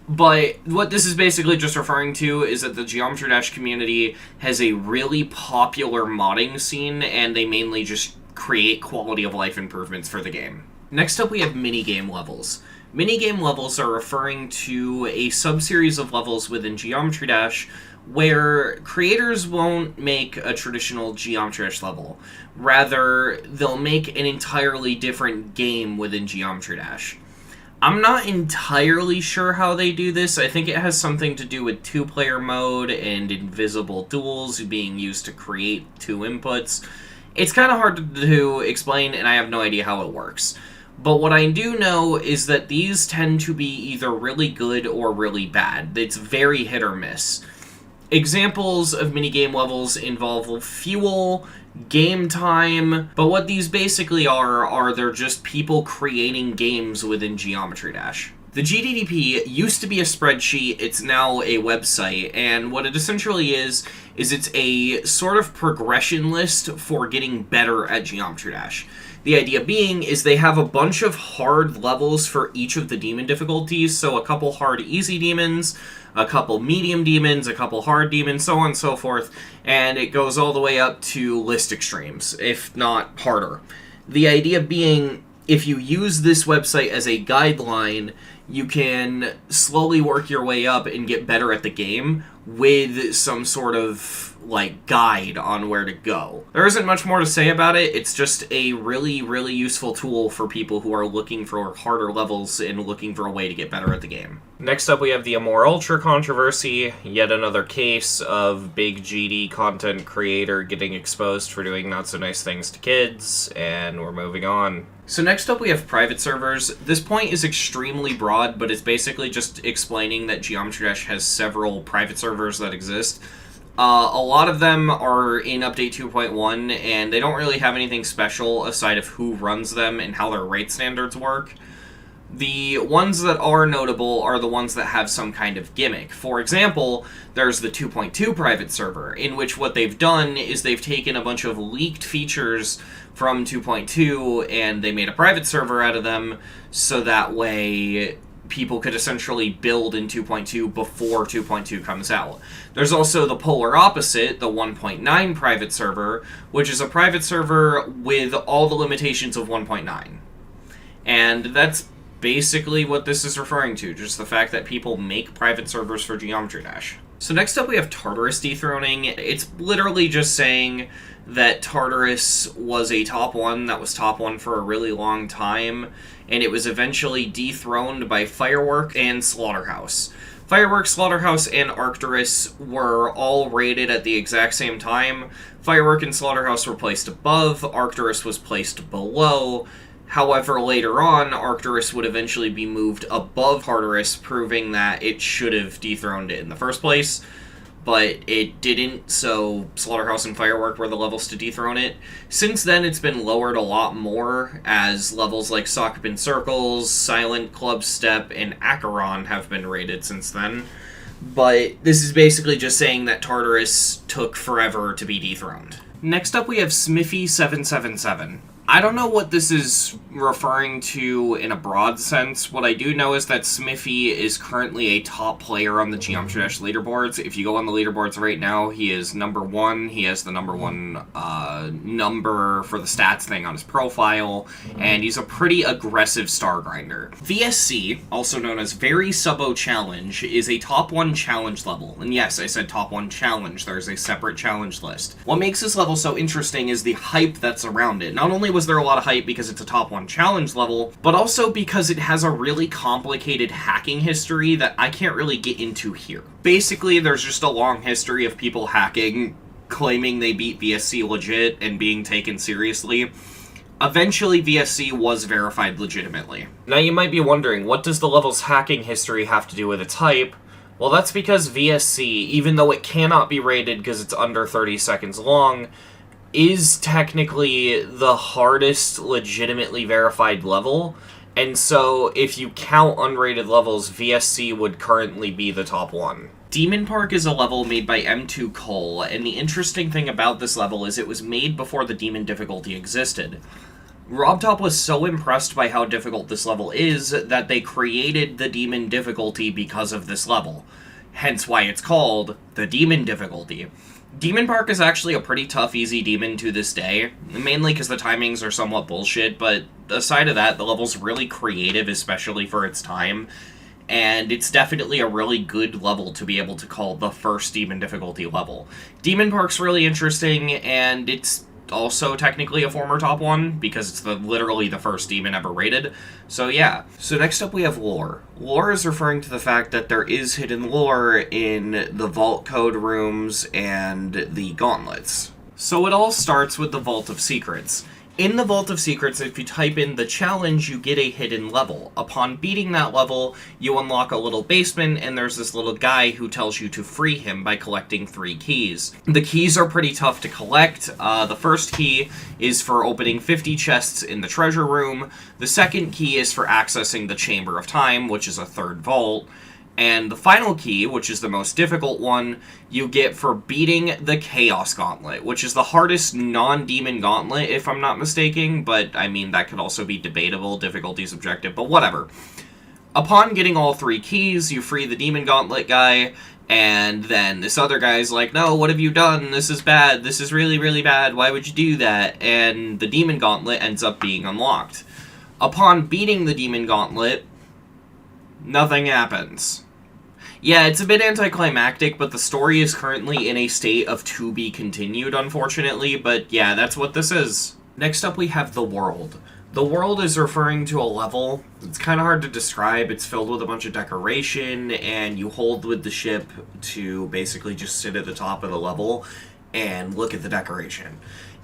But what this is basically just referring to is that the Geometry Dash community has a really popular modding scene, and they mainly just create quality of life improvements for the game. Next up we have minigame levels. Minigame levels are referring to a subseries of levels within Geometry Dash where creators won't make a traditional Geometry Dash level. Rather, they'll make an entirely different game within Geometry Dash. I'm not entirely sure how they do this. I think it has something to do with two-player mode and invisible tools being used to create two inputs. It's kind of hard to explain, and I have no idea how it works. But what I do know is that these tend to be either really good or really bad. It's very hit or miss. Examples of minigame levels involve fuel, game time, but what these basically are they're just people creating games within Geometry Dash. The GDDP used to be a spreadsheet, it's now a website, and what it essentially is it's a sort of progression list for getting better at Geometry Dash. The idea being is they have a bunch of hard levels for each of the demon difficulties, so a couple hard easy demons, a couple medium demons, a couple hard demons, so on and so forth, and it goes all the way up to list extremes, if not harder. The idea being, if you use this website as a guideline, you can slowly work your way up and get better at the game with some sort of guide on where to go. There isn't much more to say about it. It's just a really, really useful tool for people who are looking for harder levels and looking for a way to get better at the game. Next up we have the AmorAltra controversy, yet another case of big GD content creator getting exposed for doing not so nice things to kids, and we're moving on. So next up we have private servers. This point is extremely broad, but it's basically just explaining that Geometry Dash has several private servers that exist. A lot of them are in Update 2.1, and they don't really have anything special aside of who runs them and how their rate standards work. The ones that are notable are the ones that have some kind of gimmick. For example, there's the 2.2 private server, in which what they've done is they've taken a bunch of leaked features from 2.2 and they made a private server out of them, so that way people could essentially build in 2.2 before 2.2 comes out. There's also the polar opposite, the 1.9 private server, which is a private server with all the limitations of 1.9. And that's basically what this is referring to, just the fact that people make private servers for Geometry Dash. So next up we have Tartarus Dethroning. It's literally just saying that Tartarus was a top 1 that was top 1 for a really long time, and it was eventually dethroned by Firework and Slaughterhouse. Firework, Slaughterhouse, and Arcturus were all rated at the exact same time. Firework and Slaughterhouse were placed above, Arcturus was placed below. However, later on, Arcturus would eventually be moved above Tartarus, proving that it should have dethroned it in the first place. but it didn't, so Slaughterhouse and Firework were the levels to dethrone it. Since then, it's been lowered a lot more, as levels like Sockbin Circles, Silent, Clubstep, and Acheron have been rated since then. But this is basically just saying that Tartarus took forever to be dethroned. Next up we have Smiffy777. I don't know what this is referring to in a broad sense. What I do know is that Smiffy is currently a top player on the Geometry Dash leaderboards. If you go on the leaderboards right now, he is number 1. He has the number 1 number for the stats thing on his profile, and he's a pretty aggressive star grinder. VSC, also known as Very Subo Challenge, is a top 1 challenge level. And yes, I said top 1 challenge. There's a separate challenge list. What makes this level so interesting is the hype that's around it. Not only was there a lot of hype because it's a top 1 challenge level, but also because it has a really complicated hacking history that I can't really get into here. Basically, there's just a long history of people hacking, claiming they beat VSC legit, and being taken seriously. Eventually, VSC was verified legitimately. Now you might be wondering, what does the level's hacking history have to do with its hype? Well, that's because VSC, even though it cannot be rated because it's under 30 seconds long, is technically the hardest legitimately verified level, and so if you count unrated levels, VSC would currently be the top 1. Demon Park is a level made by M2 Cole, and the interesting thing about this level is it was made before the demon difficulty existed. Robtop was so impressed by how difficult this level is that they created the demon difficulty because of this level, hence why it's called the demon difficulty. Demon Park is actually a pretty tough, easy demon to this day, mainly because the timings are somewhat bullshit, but aside of that, the level's really creative, especially for its time, and it's definitely a really good level to be able to call the first demon difficulty level. Demon Park's really interesting, and it's also technically a former top 1, because it's literally the first demon ever rated. So yeah. So next up we have lore. Lore is referring to the fact that there is hidden lore in the vault code rooms and the gauntlets. So it all starts with the Vault of Secrets. In the Vault of Secrets, if you type in the challenge, you get a hidden level. Upon beating that level, you unlock a little basement, and there's this little guy who tells you to free him by collecting 3 keys. The keys are pretty tough to collect. The first key is for opening 50 chests in the treasure room. The second key is for accessing the Chamber of Time, which is a 3rd vault. And the final key, which is the most difficult one, you get for beating the Chaos Gauntlet, which is the hardest non-demon gauntlet, if I'm not mistaken, but, I mean, that could also be debatable, difficulty subjective, but whatever. Upon getting all 3 keys, you free the Demon Gauntlet guy, and then this other guy's like, no, what have you done? This is bad. This is really, really bad. Why would you do that? And the Demon Gauntlet ends up being unlocked. Upon beating the Demon Gauntlet, nothing happens. Yeah, it's a bit anticlimactic, but the story is currently in a state of to be continued, unfortunately, but yeah, that's what this is. Next up we have the world. The world is referring to a level. It's kind of hard to describe. It's filled with a bunch of decoration, and you hold with the ship to basically just sit at the top of the level and look at the decoration.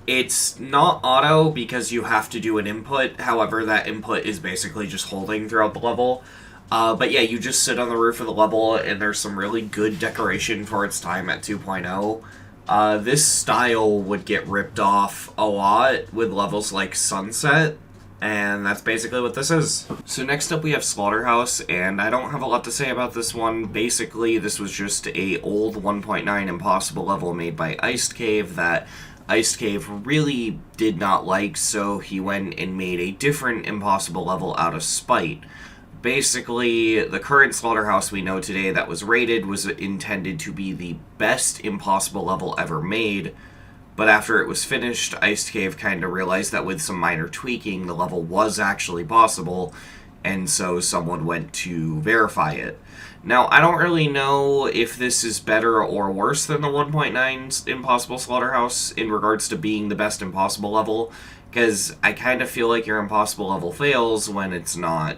It's not auto because you have to do an input, however, that input is basically just holding throughout the level. But yeah, you just sit on the roof of the level, and there's some really good decoration for its time at 2.0. This style would get ripped off a lot with levels like Sunset, and that's basically what this is. So next up we have Slaughterhouse, and I don't have a lot to say about this one. Basically, this was just a old 1.9 impossible level made by Iced Cave that Iced Cave really did not like, so he went and made a different impossible level out of spite. Basically, the current Slaughterhouse we know today that was rated was intended to be the best impossible level ever made, but after it was finished, Iced Cave kind of realized that with some minor tweaking, the level was actually possible, and so someone went to verify it. Now, I don't really know if this is better or worse than the 1.9 Impossible Slaughterhouse in regards to being the best impossible level, because I kind of feel like your impossible level fails when it's not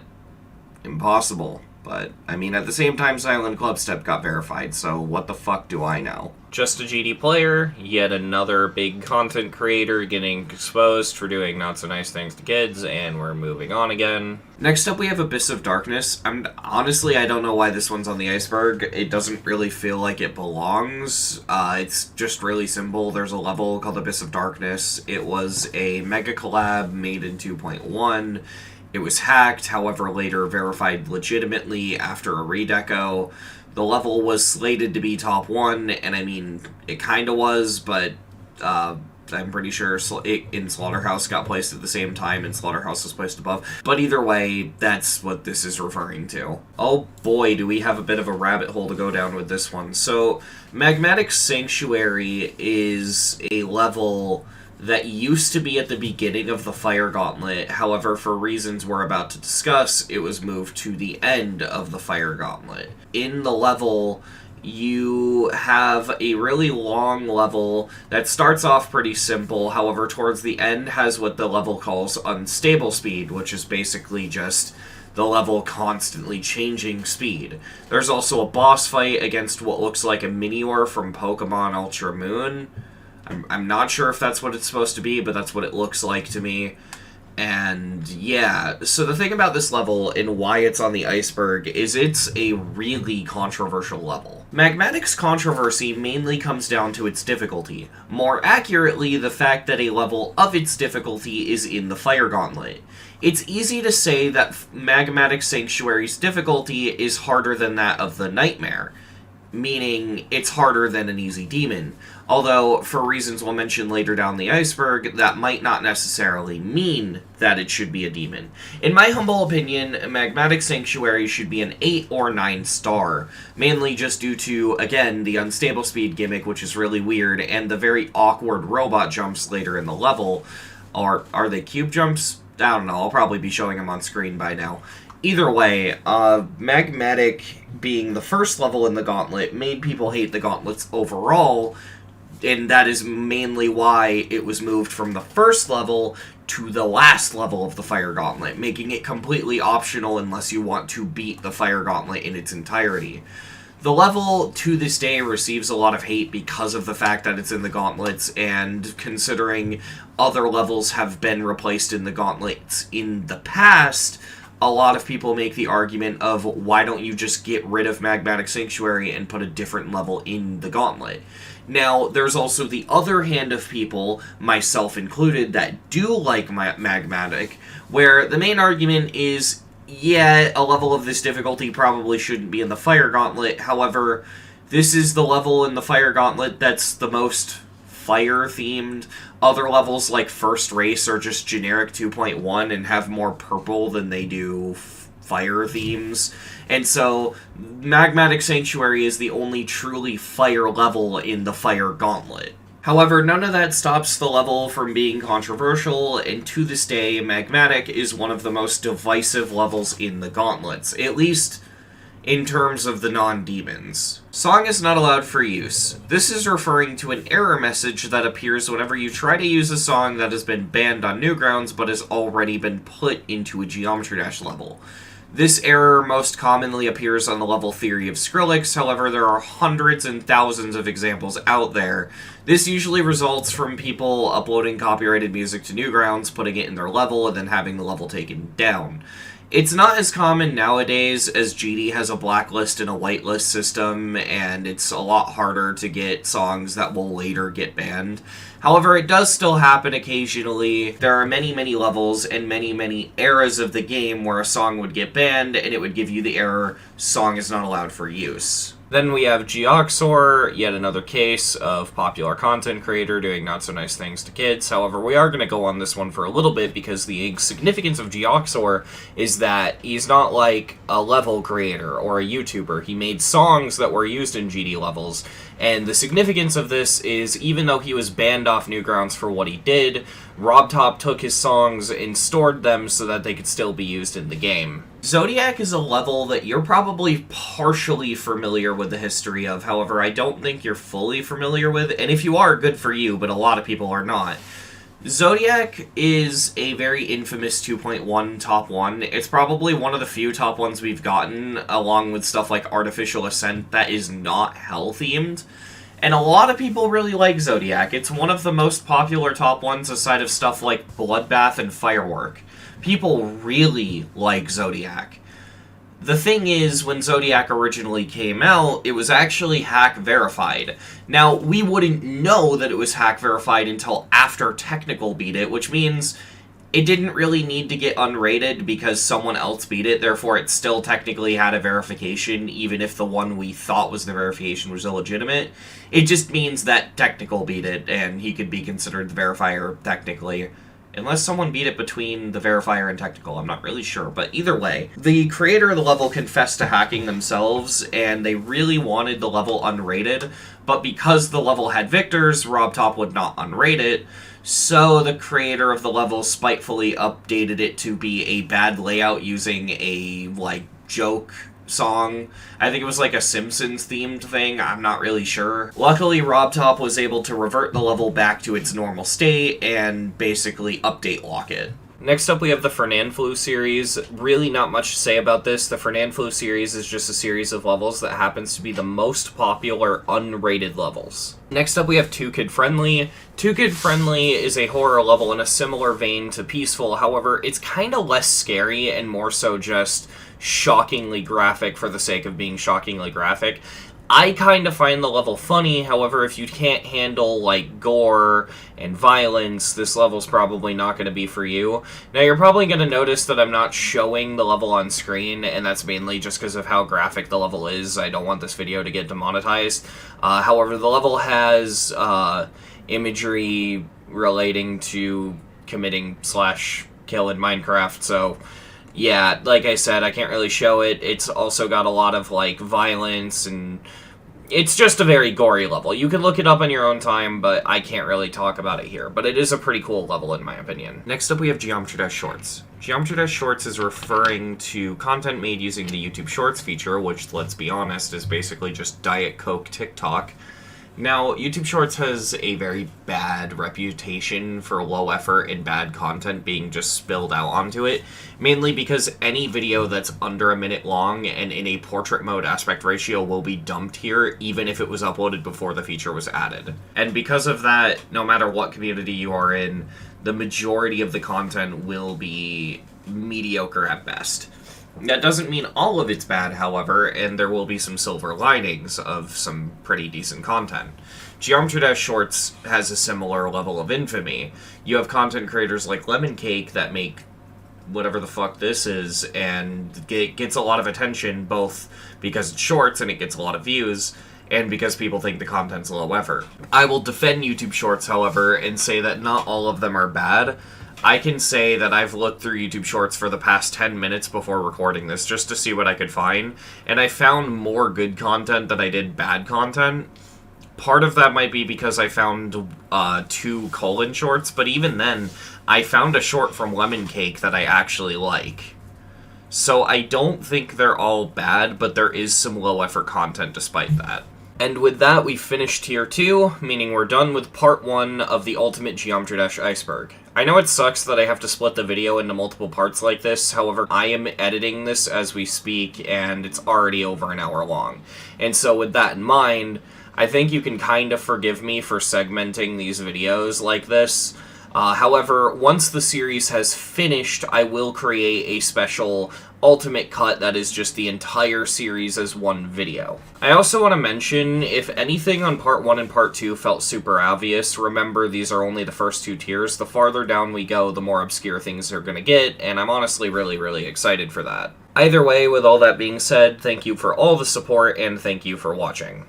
impossible. But, I mean, at the same time, Silent Clubstep got verified, so what the fuck do I know? Just a GD player, yet another big content creator getting exposed for doing not-so-nice things to kids, and we're moving on again. Next up, we have Abyss of Darkness. Honestly, I don't know why this one's on the Iceberg. It doesn't really feel like it belongs. It's just really simple. There's a level called Abyss of Darkness. It was a mega collab made in 2.1. It was hacked, however, later verified legitimately after a redeco. The level was slated to be top 1, and I mean, it kinda was, but I'm pretty sure it in Slaughterhouse got placed at the same time, and Slaughterhouse was placed above. But either way, that's what this is referring to. Oh boy, do we have a bit of a rabbit hole to go down with this one. So, Magmatic Sanctuary is a level that used to be at the beginning of the Fire Gauntlet. However, for reasons we're about to discuss, it was moved to the end of the Fire Gauntlet. In the level, you have a really long level that starts off pretty simple, however, towards the end has what the level calls unstable speed, which is basically just the level constantly changing speed. There's also a boss fight against what looks like a Minior from Pokemon Ultra Moon. I'm not sure if that's what it's supposed to be, but that's what it looks like to me. And yeah, so the thing about this level and why it's on the Iceberg is it's a really controversial level. Magmatic's controversy mainly comes down to its difficulty. More accurately, the fact that a level of its difficulty is in the Fire Gauntlet. It's easy to say that Magmatic Sanctuary's difficulty is harder than that of the Nightmare, meaning it's harder than an easy demon. Although, for reasons we'll mention later down the Iceberg, that might not necessarily mean that it should be a demon. In my humble opinion, Magmatic Sanctuary should be an 8 or 9 star, mainly just due to, again, the unstable speed gimmick, which is really weird, and the very awkward robot jumps later in the level. Are they cube jumps? I don't know, I'll probably be showing them on screen by now. Either way, Magmatic being the first level in the Gauntlet made people hate the Gauntlets overall, and that is mainly why it was moved from the first level to the last level of the Fire Gauntlet, making it completely optional unless you want to beat the Fire Gauntlet in its entirety. The level, to this day, receives a lot of hate because of the fact that it's in the Gauntlets, and considering other levels have been replaced in the Gauntlets in the past, a lot of people make the argument of, why don't you just get rid of Magmatic Sanctuary and put a different level in the Gauntlet? Now, there's also the other hand of people, myself included, that do like Magmatic, where the main argument is, yeah, a level of this difficulty probably shouldn't be in the Fire Gauntlet, however, this is the level in the Fire Gauntlet that's the most fire-themed. Other levels like First Race are just generic 2.1 and have more purple than they do fire themes. And so, Magmatic Sanctuary is the only truly fire level in the Fire Gauntlet. However, none of that stops the level from being controversial, and to this day, Magmatic is one of the most divisive levels in the Gauntlets, at least in terms of the non-demons. Song is not allowed for use. This is referring to an error message that appears whenever you try to use a song that has been banned on Newgrounds but has already been put into a Geometry Dash level. This error most commonly appears on the level Theory of Skrillex, however there are hundreds and thousands of examples out there. This usually results from people uploading copyrighted music to Newgrounds, putting it in their level, and then having the level taken down. It's not as common nowadays, as GD has a blacklist and a whitelist system, and it's a lot harder to get songs that will later get banned. However, it does still happen occasionally. There are many, many levels and many, many eras of the game where a song would get banned, and it would give you the error, song is not allowed for use. Then we have Geoxor, yet another case of popular content creator doing not-so-nice things to kids. However, we are going to go on this one for a little bit because the significance of Geoxor is that he's not like a level creator or a YouTuber. He made songs that were used in GD levels, and the significance of this is even though he was banned off Newgrounds for what he did, Robtop took his songs and stored them so that they could still be used in the game. Zodiac is a level that you're probably partially familiar with the history of, however, I don't think you're fully familiar with, and if you are, good for you, but a lot of people are not. Zodiac is a very infamous 2.1 top 1. It's probably one of the few top 1s we've gotten, along with stuff like Artificial Ascent, that is not hell-themed. And a lot of people really like Zodiac. It's one of the most popular top 1s aside of stuff like Bloodbath and Firework. People really like Zodiac. The thing is, when Zodiac originally came out, it was actually hack verified. Now, we wouldn't know that it was hack verified until after Technical beat it, which means it didn't really need to get unrated because someone else beat it, therefore it still technically had a verification, even if the one we thought was the verification was illegitimate. It just means that Technical beat it, and he could be considered the verifier, technically. Unless someone beat it between the verifier and Technical, I'm not really sure. But either way, the creator of the level confessed to hacking themselves, and they really wanted the level unrated, but because the level had victors, Robtop would not unrate it, so the creator of the level spitefully updated it to be a bad layout using a, joke song. I think it was like a Simpsons themed thing, I'm not really sure. Luckily, Robtop was able to revert the level back to its normal state and basically update lock it. Next up we have the Fernanfloo series. Really not much to say about this. The Fernanfloo series is just a series of levels that happens to be the most popular unrated levels. Next up we have Too Kid Friendly. Too Kid Friendly is a horror level in a similar vein to Peaceful, however it's kinda less scary and more so just shockingly graphic for the sake of being shockingly graphic. I kind of find the level funny, however, if you can't handle, gore and violence, this level's probably not going to be for you. Now, you're probably going to notice that I'm not showing the level on screen, and that's mainly just because of how graphic the level is. I don't want this video to get demonetized. However, the level has imagery relating to committing /kill in Minecraft, so yeah, like I said, I can't really show it. It's also got a lot of, violence, and it's just a very gory level. You can look it up on your own time, but I can't really talk about it here. But it is a pretty cool level, in my opinion. Next up, we have Geometry Shorts. Geometry Shorts is referring to content made using the YouTube Shorts feature, which, let's be honest, is basically just Diet Coke TikTok. Now, YouTube Shorts has a very bad reputation for low effort and bad content being just spilled out onto it, mainly because any video that's under a minute long and in a portrait mode aspect ratio will be dumped here, even if it was uploaded before the feature was added. And because of that, no matter what community you are in, the majority of the content will be mediocre at best. That doesn't mean all of it's bad, however, and there will be some silver linings of some pretty decent content. Geometry Shorts has a similar level of infamy. You have content creators like Lemon Cake that make whatever the fuck this is, and it gets a lot of attention, both because it's shorts and it gets a lot of views, and because people think the content's low effort. I will defend YouTube Shorts, however, and say that not all of them are bad. I can say that I've looked through YouTube Shorts for the past 10 minutes before recording this just to see what I could find, and I found more good content than I did bad content. Part of that might be because I found 2 colon shorts, but even then, I found a short from Lemon Cake that I actually like. So I don't think they're all bad, but there is some low-effort content despite that. And with that, we finished Tier 2, meaning we're done with Part 1 of the Ultimate Geometry Iceberg. I know it sucks that I have to split the video into multiple parts like this, however, I am editing this as we speak, and it's already over an hour long. And so with that in mind, I think you can kind of forgive me for segmenting these videos like this. However, once the series has finished, I will create a special ultimate cut that is just the entire series as one video. I also want to mention, if anything on Part 1 and Part 2 felt super obvious, remember these are only the first 2 tiers. The farther down we go, the more obscure things are going to get, and I'm honestly really excited for that. Either way, with all that being said, thank you for all the support, and thank you for watching.